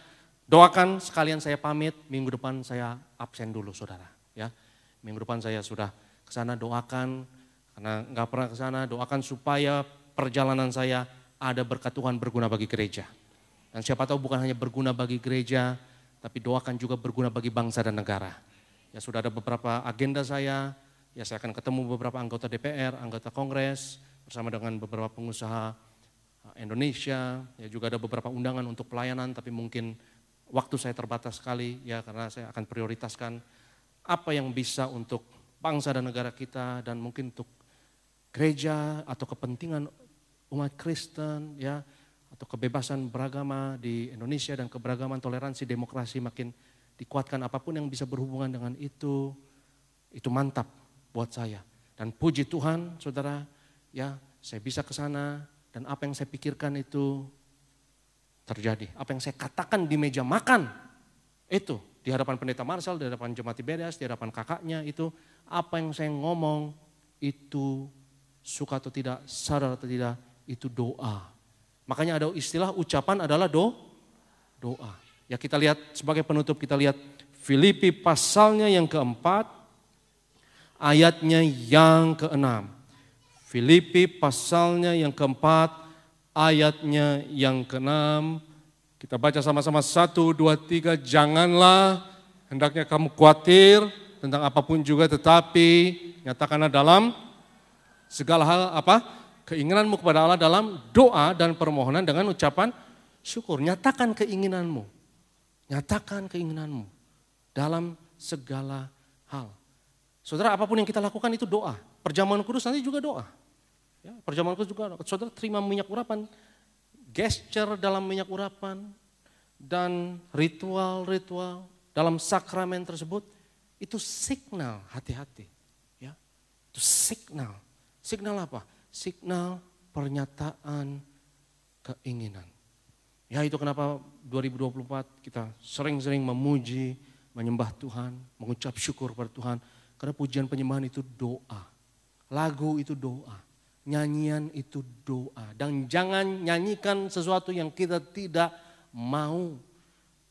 doakan sekalian saya pamit, minggu depan saya absen dulu saudara. Ya. Minggu depan saya sudah ke sana, doakan, karena nggak pernah ke sana, doakan supaya perjalanan saya ada berkat Tuhan berguna bagi gereja. Dan siapa tahu bukan hanya berguna bagi gereja, tapi doakan juga berguna bagi bangsa dan negara. Ya sudah ada beberapa agenda saya, ya saya akan ketemu beberapa anggota DPR, anggota Kongres, bersama dengan beberapa pengusaha Indonesia, ya juga ada beberapa undangan untuk pelayanan, tapi mungkin waktu saya terbatas sekali, ya karena saya akan prioritaskan apa yang bisa untuk bangsa dan negara kita, dan mungkin untuk gereja atau kepentingan umat Kristen, ya, atau kebebasan beragama di Indonesia dan keberagaman toleransi demokrasi makin dikuatkan, apapun yang bisa berhubungan dengan itu mantap buat saya. Dan puji Tuhan saudara, ya saya bisa ke sana, dan apa yang saya pikirkan itu terjadi. Apa yang saya katakan di meja makan itu, di hadapan pendeta Marcel, di hadapan jemaat Tiberias, di hadapan kakaknya itu, apa yang saya ngomong itu suka atau tidak, sadar atau tidak, itu doa. Makanya ada istilah ucapan adalah doa. Ya kita lihat sebagai penutup, kita lihat Filipi pasalnya yang keempat, ayatnya yang keenam. Filipi pasalnya yang keempat, ayatnya yang keenam. Kita baca sama-sama 1, 2, 3, janganlah hendaknya kamu khawatir tentang apapun juga, tetapi nyatakanlah dalam segala hal apa? Keinginanmu kepada Allah dalam doa dan permohonan dengan ucapan syukur. Nyatakan keinginanmu, nyatakan keinginanmu dalam segala hal. Saudara, apapun yang kita lakukan itu doa. Perjamuan kudus nanti juga doa. Ya, perjamuan kudus juga doa. Saudara terima minyak urapan, gesture dalam minyak urapan, dan ritual-ritual dalam sakramen tersebut, itu signal hati-hati. Ya, itu signal. Signal apa? Signal pernyataan keinginan. Ya itu kenapa 2024 kita sering-sering memuji, menyembah Tuhan, mengucap syukur pada Tuhan. Karena pujian penyembahan itu doa. Lagu itu doa. Nyanyian itu doa. Dan jangan nyanyikan sesuatu yang kita tidak mau.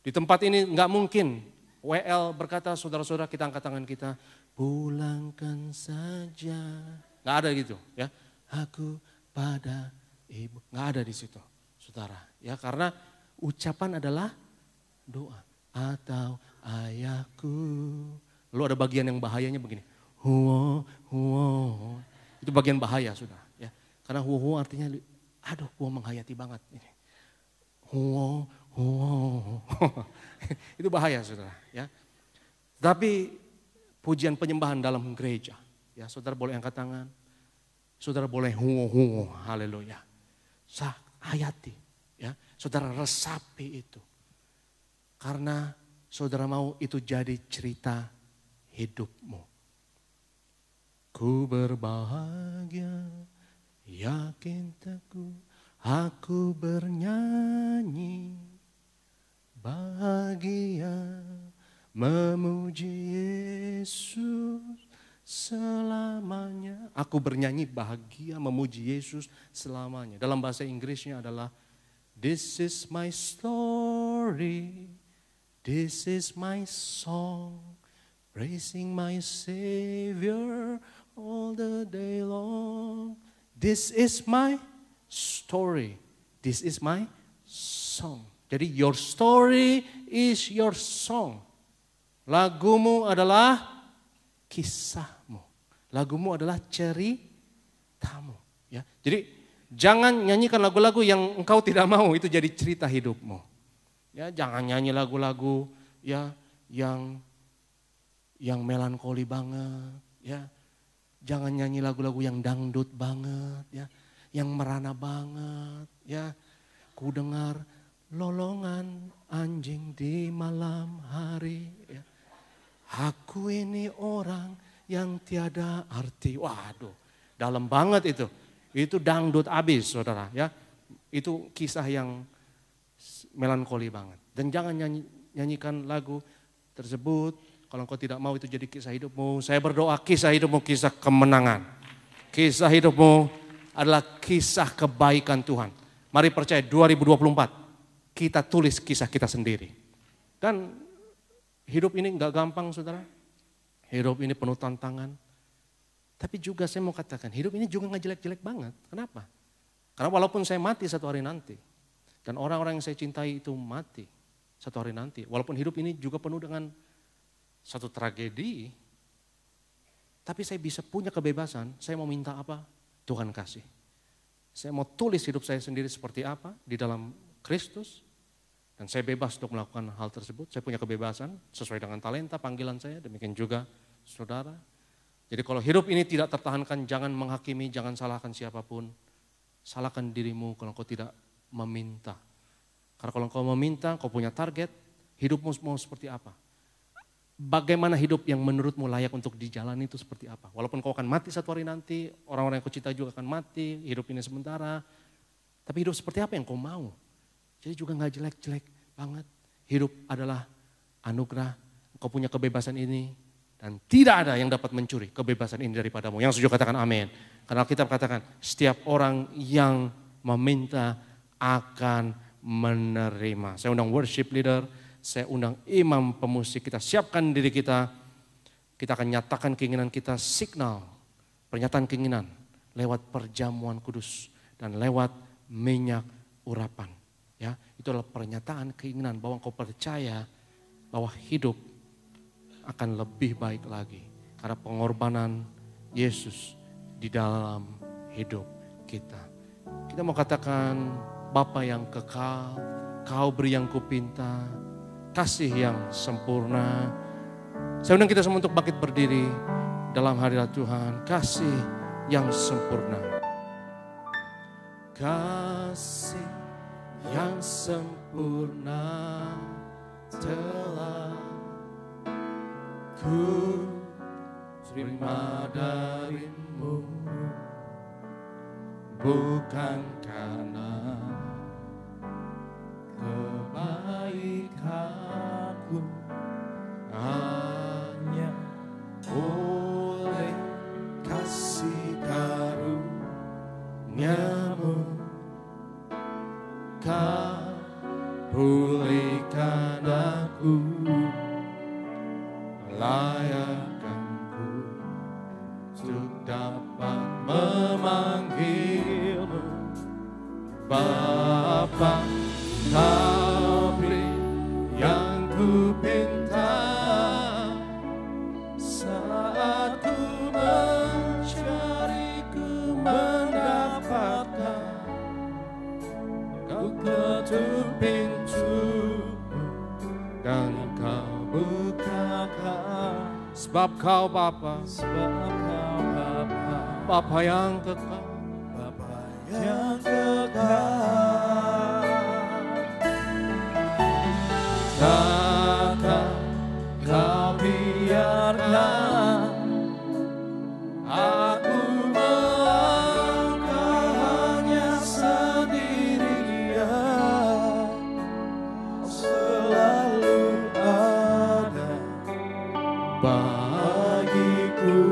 Di tempat ini enggak mungkin WL berkata, saudara-saudara kita angkat tangan kita, pulangkan saja. Enggak ada gitu ya. Aku pada ibu. Enggak ada di situ saudara. Ya karena ucapan adalah doa. atau ayahku. Lalu ada bagian yang bahayanya begini. Huo, huo. Itu bagian bahaya sudah. Ya. Karena huo artinya, aduh huo menghayati banget. Huo, huo. Itu bahaya saudara. Ya. Tapi pujian penyembahan dalam gereja. Ya, saudara boleh angkat tangan. Saudara boleh huo, huo. Haleluya. Hayati. Ya, saudara resapi itu. Karena saudara mau itu jadi cerita hidupmu. Ku berbahagia, yakin teguh, aku bernyanyi. Bahagia, memuji Yesus selamanya. Aku bernyanyi bahagia, memuji Yesus selamanya. Dalam bahasa Inggrisnya adalah This is my story, this is my song, praising my Savior all the day long. This is my story, this is my song. Jadi your story is your song. Lagumu adalah kisahmu, lagumu adalah ceritamu. Ya, jadi jangan nyanyikan lagu-lagu yang engkau tidak mau itu jadi cerita hidupmu. Ya, jangan nyanyi lagu-lagu ya yang melankoli banget, ya. Jangan nyanyi lagu-lagu yang dangdut banget, ya, yang merana banget, ya. Ku dengar lolongan anjing di malam hari, ya. Aku ini orang yang tiada arti. Waduh, dalam banget itu. Itu dangdut abis saudara ya. Itu kisah yang melankoli banget. Dan jangan nyanyikan lagu tersebut. Kalau engkau tidak mau itu jadi kisah hidupmu. Saya berdoa kisah hidupmu kisah kemenangan. Kisah hidupmu adalah kisah kebaikan Tuhan. Mari percaya 2024 kita tulis kisah kita sendiri. Dan hidup ini gak gampang saudara. Hidup ini penuh tantangan. Tapi juga saya mau katakan, hidup ini juga gak jelek-jelek banget. Kenapa? Karena walaupun saya mati satu hari nanti, dan orang-orang yang saya cintai itu mati satu hari nanti. Walaupun hidup ini juga penuh dengan satu tragedi, tapi saya bisa punya kebebasan, saya mau minta apa, Tuhan kasih. Saya mau tulis hidup saya sendiri seperti apa di dalam Kristus, dan saya bebas untuk melakukan hal tersebut. Saya punya kebebasan sesuai dengan talenta, panggilan saya, demikian juga saudara. Jadi kalau hidup ini tidak tertahankan, jangan menghakimi, jangan salahkan siapapun. Salahkan dirimu kalau kau tidak meminta. Karena kalau kau meminta, kau punya target, hidupmu mau seperti apa? Bagaimana hidup yang menurutmu layak untuk dijalani itu seperti apa? Walaupun kau akan mati satu hari nanti, orang-orang yang kau cintai juga akan mati, hidup ini sementara. Tapi hidup seperti apa yang kau mau? Jadi juga gak jelek-jelek banget. Hidup adalah anugerah, kau punya kebebasan ini. Dan tidak ada yang dapat mencuri kebebasan ini daripadamu. Yang setuju katakan amin. Karena kita katakan setiap orang yang meminta akan menerima. Saya undang worship leader, saya undang imam pemusik. Kita siapkan diri kita. Kita akan nyatakan keinginan kita, signal, pernyataan keinginan lewat perjamuan kudus dan lewat minyak urapan. Ya, itu adalah pernyataan keinginan bahwa engkau percaya bahwa hidup akan lebih baik lagi. Karena pengorbanan Yesus di dalam hidup kita. Kita mau katakan Bapa yang kekal, Kau beri yang kupinta, kasih yang sempurna. Saya undang kita semua untuk bangkit berdiri dalam hadirat Tuhan. Kasih yang sempurna. Kasih yang sempurna telah ku terima darimu, bukan karena kebaikanku, hanya oleh kasih karunia-Mu Kau pulihkan aku. Layakkanku untuk dapat memanggilmu Bapa. Kau beri yang ku mendapatkan, kau ketuk pintu dan kau bukakan. Sebab kau Bapa, Bapa yang kekal, Bapa yang kekal. Takkan kau biarkan aku melangkah hanya sendirian. Selalu ada bagiku,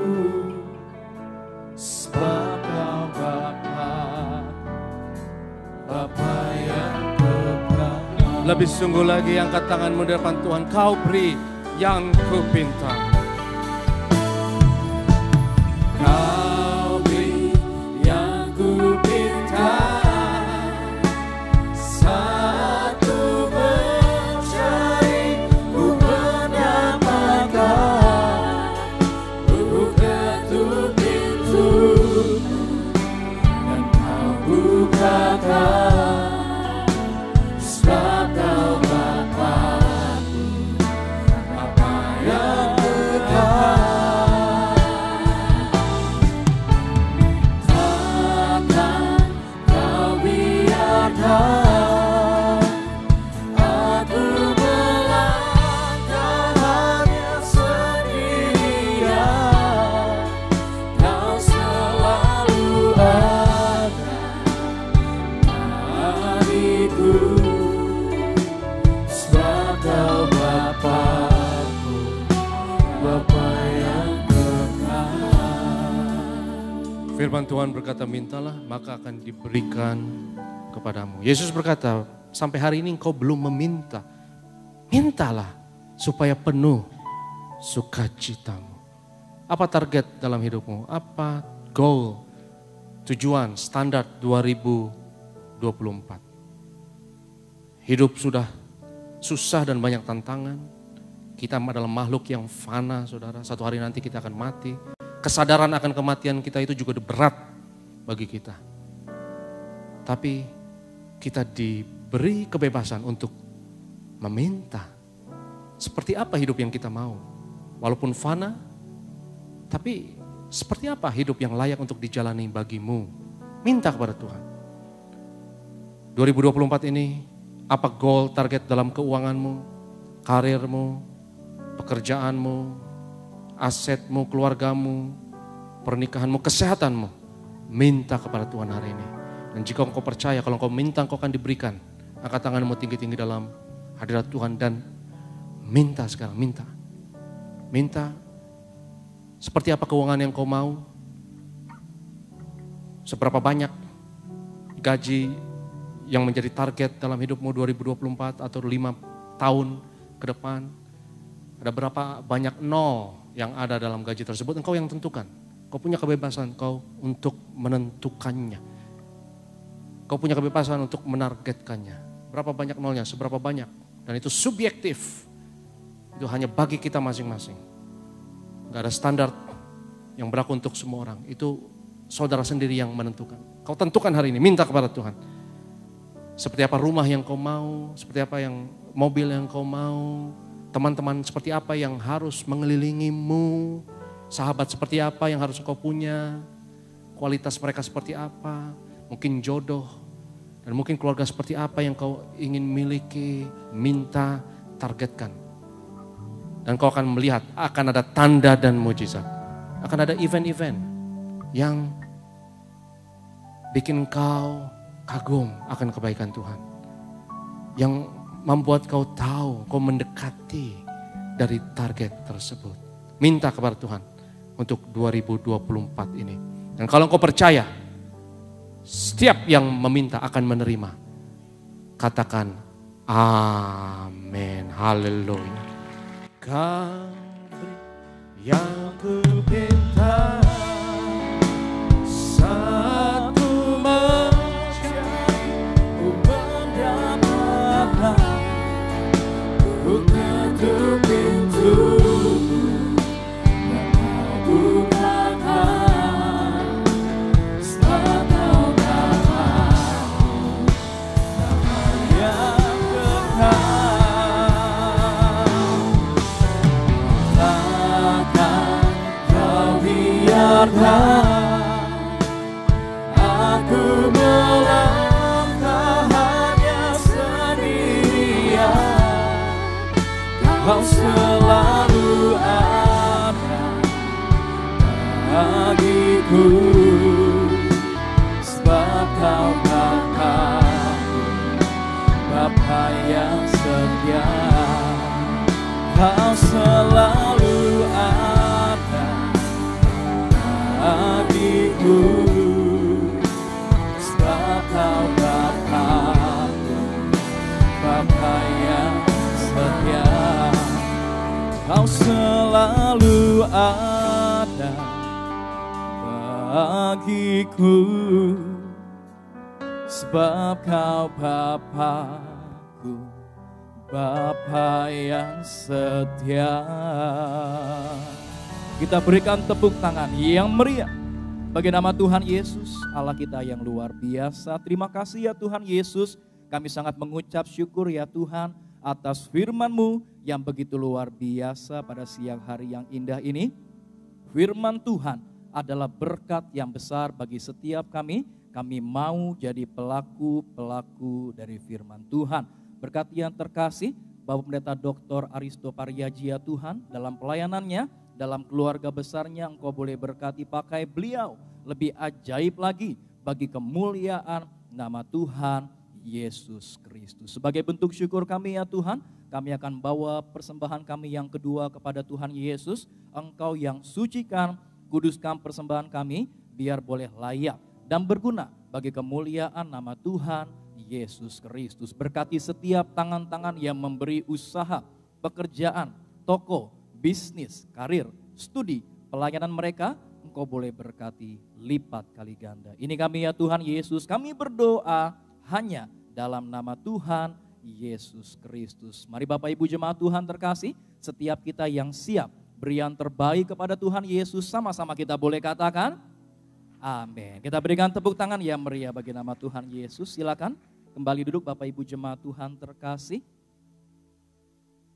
sebab kau Bapa yang kekal. Lebih sungguh lagi angkat tanganmu di depan Tuhan, kau beri yang kupinta. Kau beri yang kupinta, saat ku mencari, ku mendapatkan. Ku ketuk pintu dan kau bukakan. Sebab kau Bapa-Ku, Bapa yang kekal. Takkan kau biarkan aku melangkah hanya sendirian. Kau selalu ada bagiku, sebab kau Bapa-Ku, Bapa yang kekal. Firman Tuhan berkata, mintalah maka akan diberikan kepadamu. Yesus berkata, sampai hari ini engkau belum meminta. Mintalah supaya penuh sukacitamu. Apa target dalam hidupmu? Apa goal, tujuan, standar 2024? Hidup sudah susah dan banyak tantangan. Kita adalah makhluk yang fana, saudara. Satu hari nanti kita akan mati. Kesadaran akan kematian kita itu juga berat bagi kita. Tapi kita diberi kebebasan untuk meminta. Seperti apa hidup yang kita mau? Walaupun fana, tapi seperti apa hidup yang layak untuk dijalani bagimu? Minta kepada Tuhan. 2024 ini, apa goal, target dalam keuanganmu, karirmu, pekerjaanmu, asetmu, keluargamu, pernikahanmu, kesehatanmu? Minta kepada Tuhan hari ini. Dan jika engkau percaya, kalau engkau minta, engkau akan diberikan. Angkat tanganmu tinggi-tinggi dalam hadirat Tuhan dan minta sekarang, minta. Minta. Seperti apa keuangan yang kau mau? Seberapa banyak gaji yang menjadi target dalam hidupmu 2024 atau 5 tahun ke depan? Ada berapa banyak nol yang ada dalam gaji tersebut? Engkau yang tentukan. Kau punya kebebasan kau untuk menentukannya. Kau punya kebebasan untuk menargetkannya. Berapa banyak nolnya, seberapa banyak. Dan itu subjektif. Itu hanya bagi kita masing-masing. Gak ada standar yang berlaku untuk semua orang. Itu saudara sendiri yang menentukan. Kau tentukan hari ini, minta kepada Tuhan. Seperti apa rumah yang kau mau, seperti apa yang mobil yang kau mau, teman-teman seperti apa yang harus mengelilingimu, sahabat seperti apa yang harus kau punya, kualitas mereka seperti apa, mungkin jodoh, dan mungkin keluarga seperti apa yang kau ingin miliki, minta, targetkan. Dan kau akan melihat akan ada tanda dan mujizat. Akan ada event-event yang bikin kau kagum akan kebaikan Tuhan. Yang membuat kau tahu, kau mendekati dari target tersebut. Minta kepada Tuhan untuk 2024 ini. Dan kalau kau percaya, setiap yang meminta akan menerima. Katakan amin, haleluya. Kau beri yang kupinta, saat ku mencari, ku mendapatkan. Ku ketuk pintu dan kau bukakan. bagiku, sebab Kau Bapa-Ku, Bapa yang setia. Kau selalu ada bagiku, sebab Kau Bapa-Ku, Bapa yang setia. Kau selalu ada bagiku, sebab Kau Bapa-Ku, Bapa yang setia. Kita berikan tepuk tangan yang meriah bagi nama Tuhan Yesus, Allah kita yang luar biasa. Terima kasih ya Tuhan Yesus, kami sangat mengucap syukur ya Tuhan atas firman-Mu yang begitu luar biasa pada siang hari yang indah ini. Firman Tuhan adalah berkat yang besar bagi setiap kami. Kami mau jadi pelaku-pelaku dari firman Tuhan. Berkat yang terkasih Bapak Pendeta Dr. Aristo Pariaji ya Tuhan, dalam pelayanannya, dalam keluarga besarnya, Engkau boleh berkati pakai beliau lebih ajaib lagi bagi kemuliaan nama Tuhan Yesus Kristus. Sebagai bentuk syukur kami ya Tuhan, kami akan bawa persembahan kami yang kedua kepada Tuhan Yesus. Engkau yang sucikan, kuduskan persembahan kami biar boleh layak dan berguna bagi kemuliaan nama Tuhan Yesus Kristus. Berkati setiap tangan-tangan yang memberi usaha, pekerjaan, toko, bisnis, karir, studi, pelayanan mereka. Engkau boleh berkati lipat kali ganda. Ini kami ya Tuhan Yesus, kami berdoa hanya dalam nama Tuhan Yesus Kristus. Mari Bapak Ibu jemaat Tuhan terkasih, setiap kita yang siap beri yang terbaik kepada Tuhan Yesus, sama-sama kita boleh katakan amin. Kita berikan tepuk tangan yang meriah bagi nama Tuhan Yesus. Silakan kembali duduk Bapak Ibu jemaat Tuhan terkasih.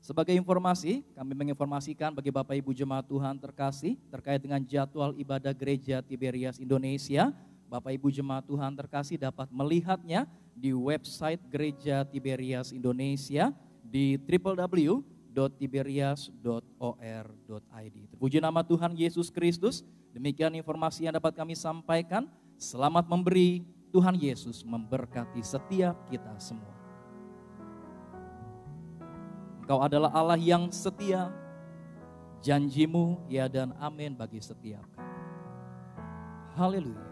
Sebagai informasi, kami menginformasikan bagi Bapak Ibu jemaat Tuhan terkasih terkait dengan jadwal ibadah Gereja Tiberias Indonesia. Bapak Ibu jemaat Tuhan terkasih dapat melihatnya di website Gereja Tiberias Indonesia di www.tiberias.or.id. Terpuji nama Tuhan Yesus Kristus. Demikian informasi yang dapat kami sampaikan. Selamat memberi, Tuhan Yesus memberkati setiap kita semua. Engkau adalah Allah yang setia, janji-Mu ya dan amin bagi setiap kami. Haleluya.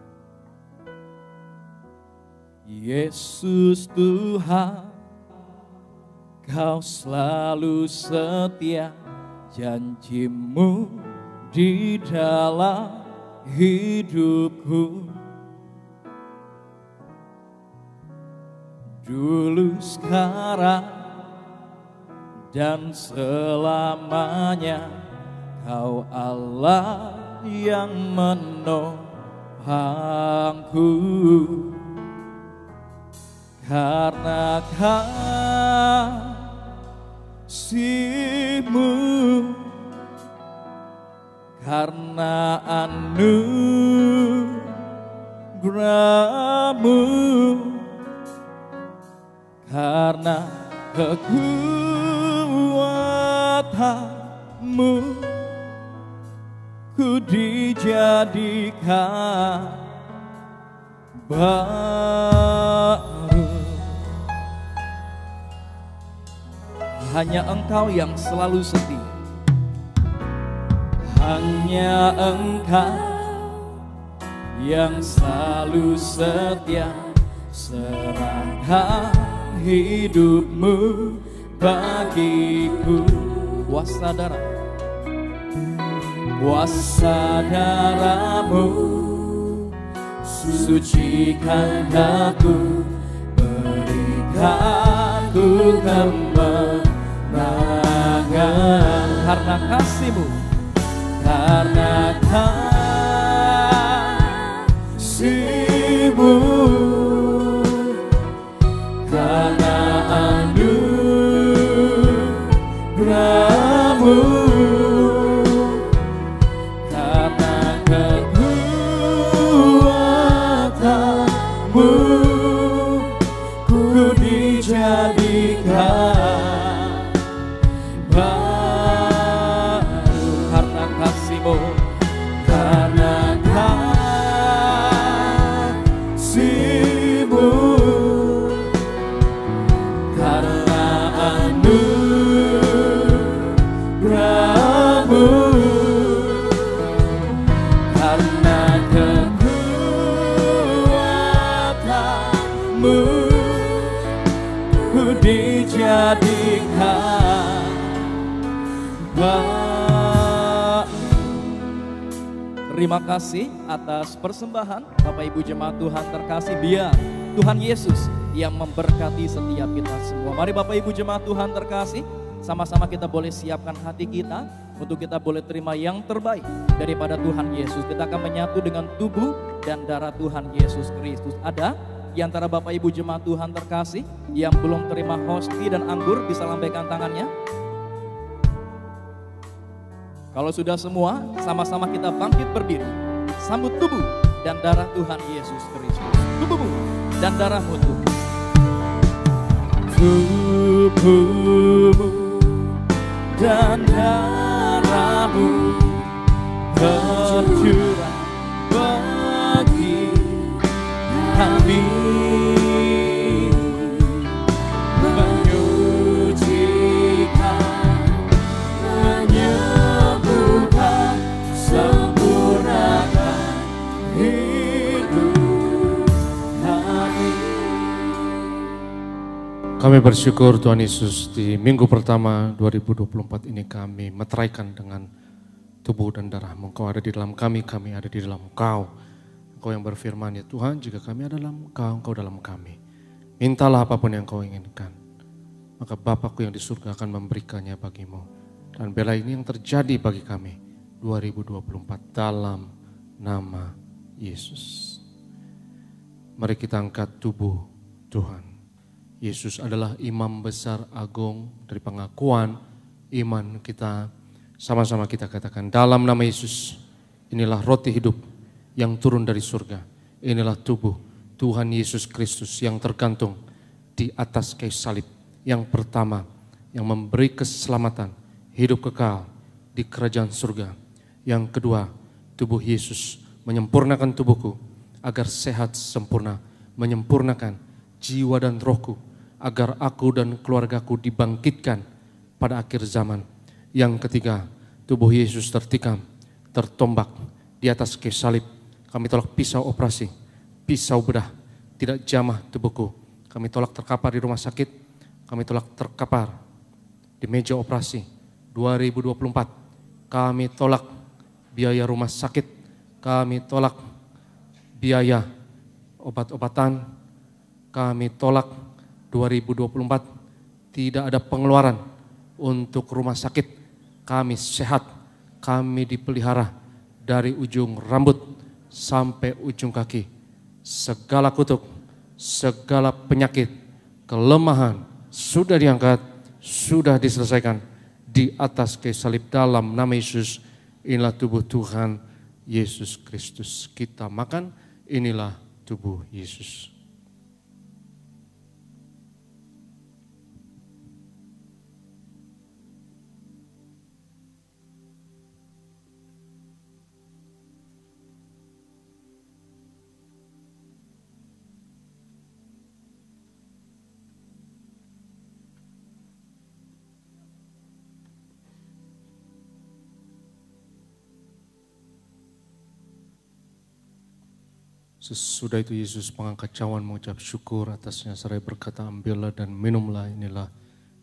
Yesus Tuhan, Kau selalu setia, janji-Mu di dalam hidupku. Dulu, sekarang, dan selamanya, Kau Allah yang menopangku. Karena kasih-Mu, karena anugerah-Mu, karena kekuatan-Mu, ku dijadikan baru. Hanya Engkau yang selalu setia, hanya Engkau yang selalu setia. Serahkan hidup-Mu bagiku. Kuasa darah-Mu sucikan aku, berikan ku kemenangan. Karena kasih-Mu, karena kasih-Mu, karena anugerah-Mu, karena kekuatan-Mu, ku dijadikan baru. Karena kasih-Mu, karena kasih-Mu, dijadikan baik. Terima kasih atas persembahan Bapak Ibu jemaat Tuhan terkasih. Biar Tuhan Yesus yang memberkati setiap kita semua. Mari Bapak Ibu jemaat Tuhan terkasih, sama-sama kita boleh siapkan hati kita untuk kita boleh terima yang terbaik daripada Tuhan Yesus. Kita akan menyatu dengan tubuh dan darah Tuhan Yesus Kristus. Ada di antara Bapak Ibu jemaat Tuhan terkasih yang belum terima hosti dan anggur, bisa lambaikan tangannya. Kalau sudah semua, sama-sama kita bangkit berdiri. Sambut tubuh dan darah Tuhan Yesus Kristus. Tubuhmu dan darahmu Tuhan. Tubuhmu dan darahmu tercurah bagi kami, menyucikan, menyembuhkan, sempurnakan hidup kami. Kami bersyukur Tuhan Yesus, di minggu pertama 2024 ini kami meteraikan dengan tubuh dan darah-Mu. Engkau ada di dalam kami ada di dalam Engkau. Engkau yang berfirman, ya Tuhan, jika kami ada dalam Engkau, Engkau dalam kami. Mintalah apapun yang Engkau inginkan, maka Bapakku yang di surga akan memberikannya bagimu. Dan bela ini yang terjadi bagi kami 2024 dalam nama Yesus. Mari kita angkat tubuh Tuhan. Yesus adalah imam besar agung dari pengakuan iman kita. Sama-sama kita katakan, dalam nama Yesus, inilah roti hidup yang turun dari surga. Inilah tubuh Tuhan Yesus Kristus yang tergantung di atas kayu salib. Yang pertama, yang memberi keselamatan, hidup kekal di kerajaan surga. Yang kedua, tubuh Yesus menyempurnakan tubuhku agar sehat sempurna, menyempurnakan jiwa dan rohku, agar aku dan keluargaku dibangkitkan pada akhir zaman. Yang ketiga, tubuh Yesus tertikam, tertombak di atas kayu salib. Kami tolak pisau operasi, pisau bedah, tidak jamah tubuhku. Kami tolak terkapar di rumah sakit, kami tolak terkapar di meja operasi 2024. Kami tolak biaya rumah sakit, kami tolak biaya obat-obatan, kami tolak 2024 tidak ada pengeluaran untuk rumah sakit. Kami sehat, kami dipelihara dari ujung rambut sampai ujung kaki. Segala kutuk, segala penyakit, kelemahan sudah diangkat, sudah diselesaikan di atas kayu salib dalam nama Yesus. Inilah tubuh Tuhan Yesus Kristus. Kita makan, inilah tubuh Yesus. Sesudah itu Yesus mengangkat cawan mengucap syukur atasnya seraya berkata, ambillah dan minumlah, inilah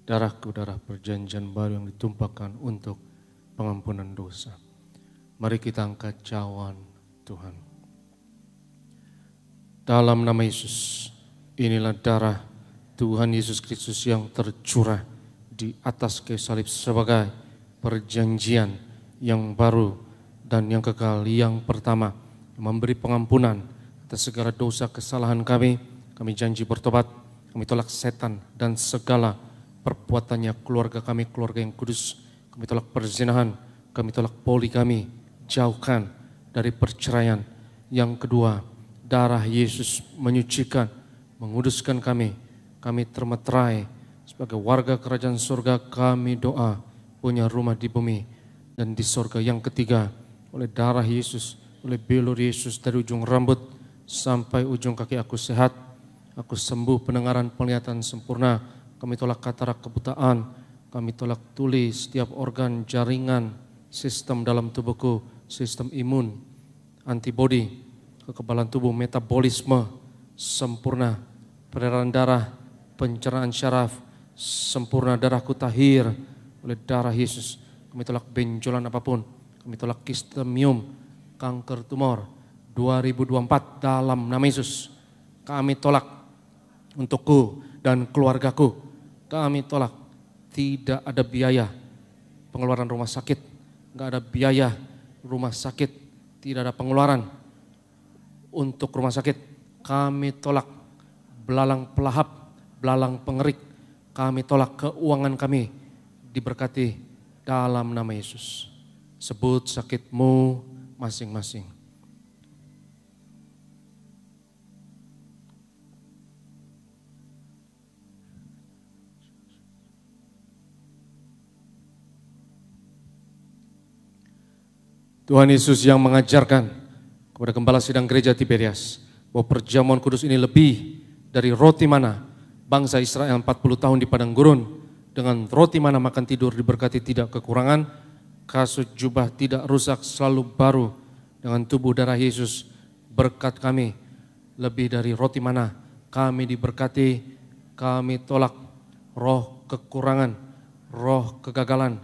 darahku, darah perjanjian baru yang ditumpahkan untuk pengampunan dosa. Mari kita angkat cawan Tuhan. Dalam nama Yesus, inilah darah Tuhan Yesus Kristus yang tercurah di atas kayu salib sebagai perjanjian yang baru dan yang kekal. Yang pertama, memberi pengampunan atas segala dosa kesalahan kami. Kami janji bertobat, kami tolak setan dan segala perbuatannya, keluarga kami, keluarga yang kudus. Kami tolak perzinahan, kami tolak poligami, jauhkan dari perceraian. Yang kedua, darah Yesus menyucikan, menguduskan kami. Kami termeterai sebagai warga kerajaan surga. Kami doa punya rumah di bumi dan di surga. Yang ketiga, oleh darah Yesus, oleh belur Yesus dari ujung rambut sampai ujung kaki aku sehat, aku sembuh, pendengaran, penglihatan sempurna. Kami tolak katarak, kebutaan, kami tolak tuli, setiap organ, jaringan, sistem dalam tubuhku, sistem imun, antibodi, kekebalan tubuh, metabolisme sempurna, peredaran darah, pencernaan syaraf, sempurna darahku tahir oleh darah Yesus. Kami tolak benjolan apapun, kami tolak kistemium, kanker tumor 2024 dalam nama Yesus. Kami tolak untukku dan keluargaku. Kami tolak, tidak ada biaya pengeluaran rumah sakit, nggak ada biaya rumah sakit, tidak ada pengeluaran untuk rumah sakit. Kami tolak belalang pelahap, belalang pengerik. Kami tolak keuangan kami diberkati dalam nama Yesus. Sebut sakitmu masing-masing. Tuhan Yesus yang mengajarkan kepada Gembala Sidang Gereja Tiberias bahwa perjamuan kudus ini lebih dari roti mana bangsa Israel 40 tahun di padang gurun. Dengan roti mana makan tidur diberkati tidak kekurangan, kasut jubah tidak rusak selalu baru. Dengan tubuh darah Yesus berkat kami lebih dari roti mana kami diberkati. Kami tolak roh kekurangan, roh kegagalan,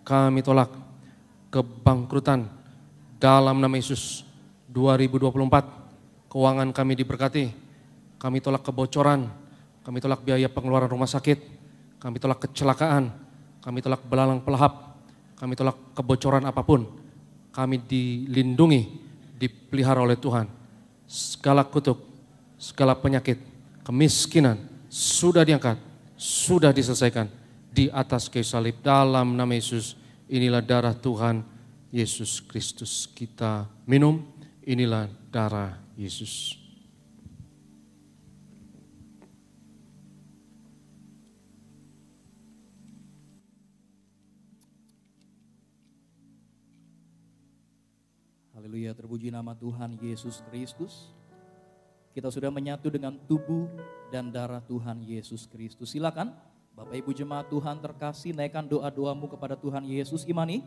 kami tolak kebangkrutan dalam nama Yesus. 2024 keuangan kami diberkati. Kami tolak kebocoran, kami tolak biaya pengeluaran rumah sakit, kami tolak kecelakaan, kami tolak belalang pelahap, kami tolak kebocoran apapun. Kami dilindungi, dipelihara oleh Tuhan. Segala kutuk, segala penyakit, kemiskinan sudah diangkat, sudah diselesaikan di atas kayu salib dalam nama Yesus. Inilah darah Tuhan Yesus Kristus. Kita minum, inilah darah Yesus. Haleluya, terpuji nama Tuhan Yesus Kristus. Kita sudah menyatu dengan tubuh dan darah Tuhan Yesus Kristus. Silakan Bapak Ibu jemaat Tuhan terkasih, naikkan doa-doamu kepada Tuhan Yesus. Imani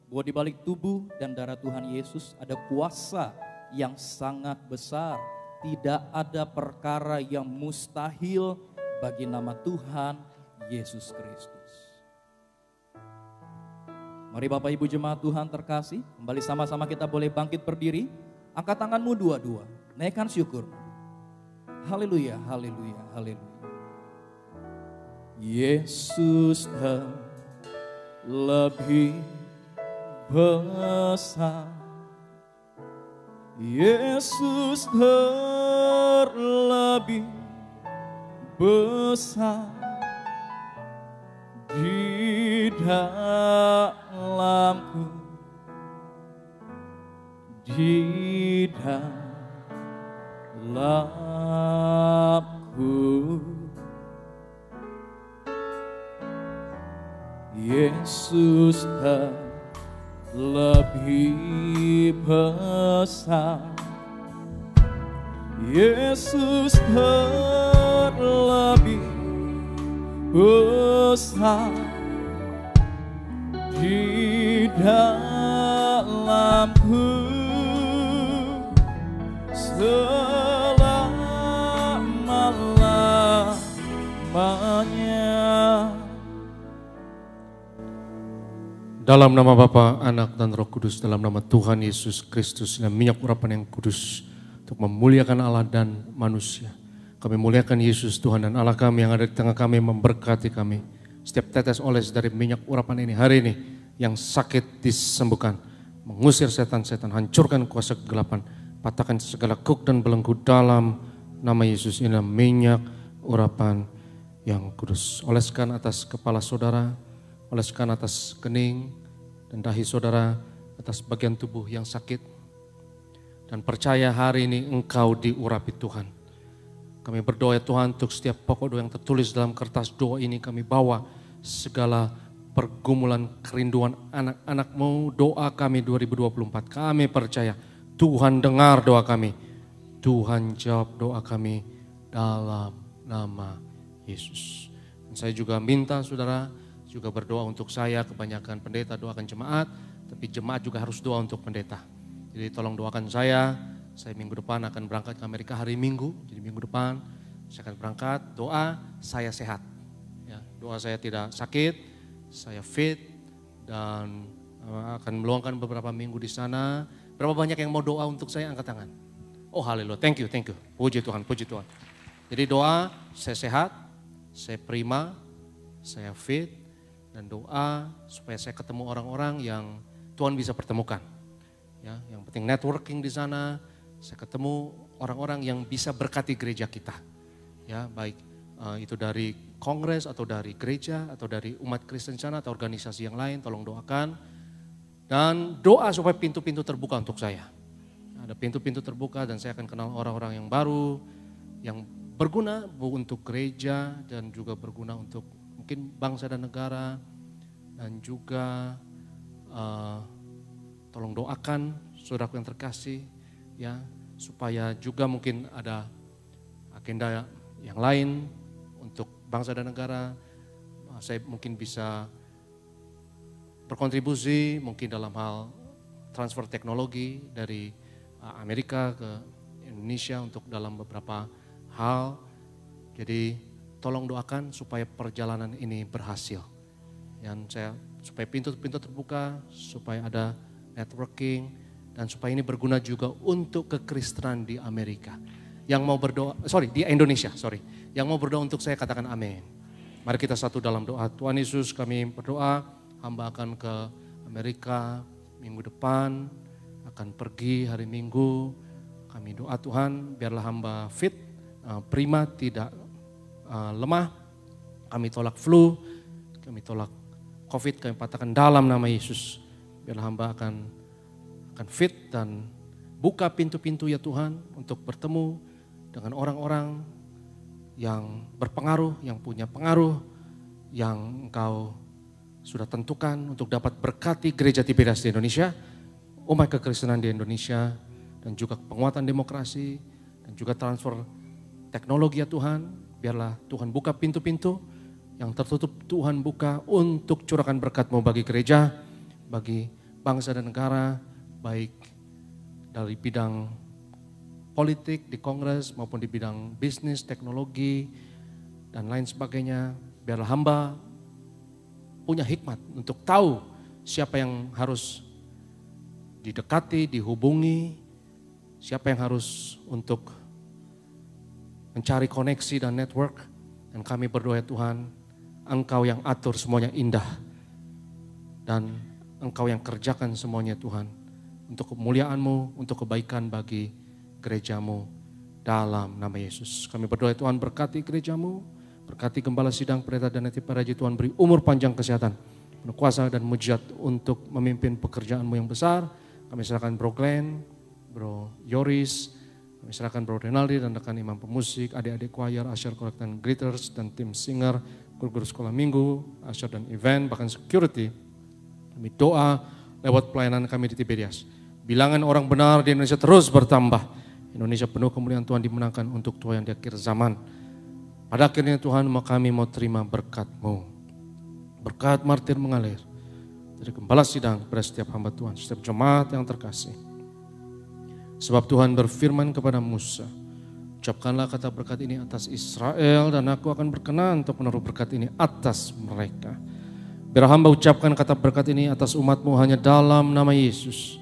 bahwa di balik tubuh dan darah Tuhan Yesus ada kuasa yang sangat besar. Tidak ada perkara yang mustahil bagi nama Tuhan Yesus Kristus. Mari Bapak Ibu jemaat Tuhan terkasih, kembali sama-sama kita boleh bangkit berdiri. Angkat tanganmu dua-dua, naikkan syukur. Haleluya, haleluya, haleluya. Yesus lebih besar. Yesus lebih besar. Di dalamku, di dalamku, Yesus lebih besar. Yesus lebih besar. Di dalamku selama-lamanya. Dalam nama Bapa, Anak dan Roh Kudus, dalam nama Tuhan Yesus Kristus dan minyak urapan yang kudus untuk memuliakan Allah dan manusia. Kami muliakan Yesus Tuhan dan Allah kami yang ada di tengah kami, memberkati kami. Setiap tetes oles dari minyak urapan ini hari ini yang sakit disembuhkan. Mengusir setan-setan, hancurkan kuasa kegelapan, patahkan segala kuk dan belenggu dalam nama Yesus. Ini minyak urapan yang kudus. Oleskan atas kepala saudara, oleskan atas kening dan dahi saudara, atas bagian tubuh yang sakit. Dan percaya hari ini engkau diurapi Tuhan. Kami berdoa ya Tuhan, untuk setiap pokok doa yang tertulis dalam kertas doa ini kami bawa segala pergumulan kerinduan anak-anak-Mu, doa kami 2024. Kami percaya Tuhan dengar doa kami, Tuhan jawab doa kami dalam nama Yesus. Dan saya juga minta saudara juga berdoa untuk saya, kebanyakan pendeta doakan jemaat, tapi jemaat juga harus doa untuk pendeta. Jadi tolong doakan saya minggu depan akan berangkat ke Amerika hari Minggu, jadi minggu depan Saya akan berangkat, doa saya sehat. Ya, doa saya tidak sakit, saya fit dan akan meluangkan beberapa minggu di sana. Berapa banyak yang mau doa untuk saya, angkat tangan. Oh haleluya, thank you. Puji Tuhan, puji Tuhan. Jadi doa saya sehat, saya prima, saya fit, dan doa supaya saya ketemu orang-orang yang Tuhan bisa pertemukan. Ya, yang penting networking di sana, saya ketemu orang-orang yang bisa berkati gereja kita. Ya, baik itu dari kongres atau dari gereja atau dari umat Kristen sana atau organisasi yang lain, tolong doakan. Dan doa supaya pintu-pintu terbuka untuk saya. Ada pintu-pintu terbuka dan saya akan kenal orang-orang yang baru, yang berguna untuk gereja dan juga berguna untuk mungkin bangsa dan negara. Dan juga tolong doakan saudaraku yang terkasih ya, supaya juga mungkin ada agenda yang lain untuk bangsa dan negara. Saya mungkin bisa berkontribusi mungkin dalam hal transfer teknologi dari Amerika ke Indonesia untuk dalam beberapa hal. Jadi tolong doakan supaya perjalanan ini berhasil. Dan supaya pintu-pintu terbuka, supaya ada networking, dan supaya ini berguna juga untuk kekristenan di Amerika. Yang mau berdoa, di Indonesia. Yang mau berdoa untuk saya katakan amin. Mari kita satu dalam doa. Tuhan Yesus, kami berdoa, hamba akan ke Amerika minggu depan, akan pergi hari Minggu. Kami doa Tuhan, biarlah hamba fit, prima, tidak lemah. Kami tolak flu, kami tolak COVID, kami patahkan dalam nama Yesus. Biarlah hamba akan fit dan buka pintu-pintu ya Tuhan untuk bertemu dengan orang-orang yang berpengaruh, yang punya pengaruh, yang Engkau sudah tentukan untuk dapat berkati gereja Tiberias di Indonesia, umat kekristenan di Indonesia, dan juga penguatan demokrasi, dan juga transfer teknologi ya Tuhan. Biarlah Tuhan buka pintu-pintu yang tertutup, Tuhan buka untuk curahkan berkat-Mu bagi gereja, bagi bangsa dan negara, baik dari bidang politik di kongres maupun di bidang bisnis, teknologi, dan lain sebagainya. Biarlah hamba punya hikmat untuk tahu siapa yang harus didekati, dihubungi, siapa yang harus untuk mencari koneksi dan network. Dan kami berdoa Tuhan, Engkau yang atur semuanya indah. Dan Engkau yang kerjakan semuanya Tuhan. Untuk kemuliaan-Mu, untuk kebaikan bagi gereja-Mu dalam nama Yesus. Kami berdoa Tuhan, berkati gereja-Mu, berkati gembala sidang, pendeta dan nanti para haji. Tuhan beri umur panjang, kesehatan, penuh kuasa dan mujizat untuk memimpin pekerjaan-Mu yang besar. Kami serahkan Bro Glenn, Bro Yoris, kami serahkan Bro Renaldi dan rekan imam pemusik, adik-adik choir, usher, collect dan greeters, dan tim singer, guru-guru sekolah minggu, usher dan event, bahkan security. Kami doa lewat pelayanan kami di Tiberias. Bilangan orang benar di Indonesia terus bertambah. Indonesia penuh kemuliaan Tuhan dimenangkan untuk Tuhan yang di akhir zaman. Pada akhirnya Tuhan, maka kami mau terima berkat-Mu. Berkat martir mengalir dari gembala sidang pada setiap hamba Tuhan, setiap jemaat yang terkasih. Sebab Tuhan berfirman kepada Musa, ucapkanlah kata berkat ini atas Israel dan aku akan berkenan untuk menaruh berkat ini atas mereka. Biar hamba ucapkan kata berkat ini atas umat-Mu hanya dalam nama Yesus.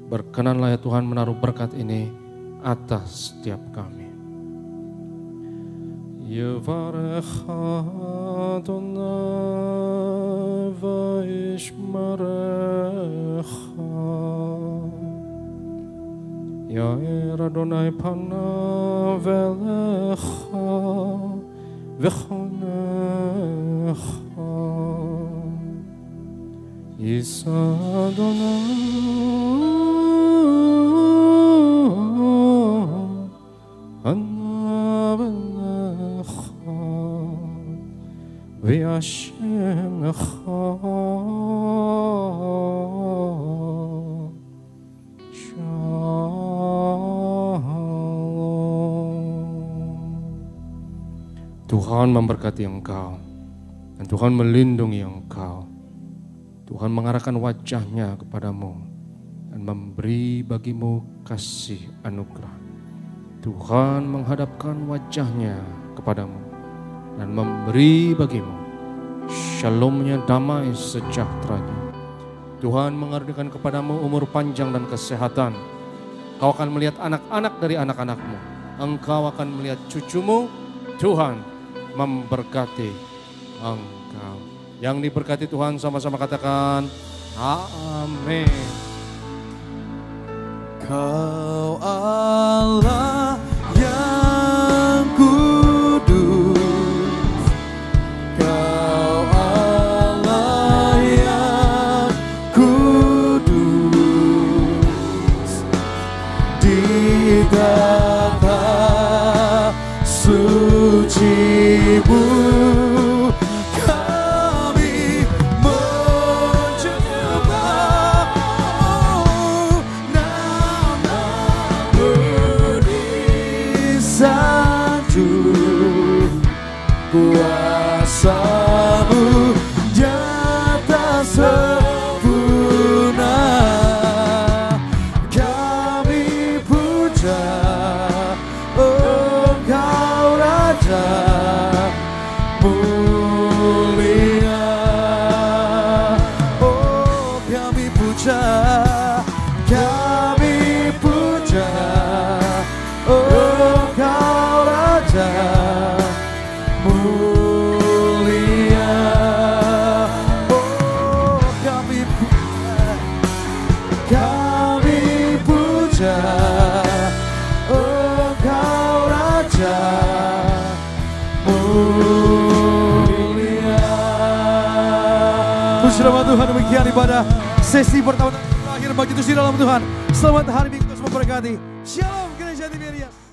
Berkenanlah ya Tuhan menaruh berkat ini atas setiap kami. Yevarech Adonai vayishmerecha. Yair Adonai panav elecha v'chonecha. Yisa Adonai panav elecha v'yashem lecha. Tuhan memberkati engkau dan Tuhan melindungi engkau. Tuhan mengarahkan wajahnya kepadamu dan memberi bagimu kasih anugerah. Tuhan menghadapkan wajahnya kepadamu dan memberi bagimu shalomnya, damai sejahteranya. Tuhan mengaruniakan kepadamu umur panjang dan kesehatan. Kau akan melihat anak-anak dari anak-anakmu. Engkau akan melihat cucumu. Tuhan memberkati engkau. Yang diberkati Tuhan sama-sama katakan amin. Kau Allah yang kudus, Kau Allah yang kudus, di tata suci-Mu kami menyembah. Oh, nama-Mu disanjung, kuasa-Mu nyata sempurna. Kami puja Engkau Raja mulia. Oh, kami puja Engkau Raja mulia. Oh, kami puja Engkau Raja mulia. Puji nama Tuhan, demikian ibadah sesi pertama terakhir bagi Tuhan di dalam Tuhan. Selamat hari Minggu, semua berkati. Shalom Gereja Tiberias.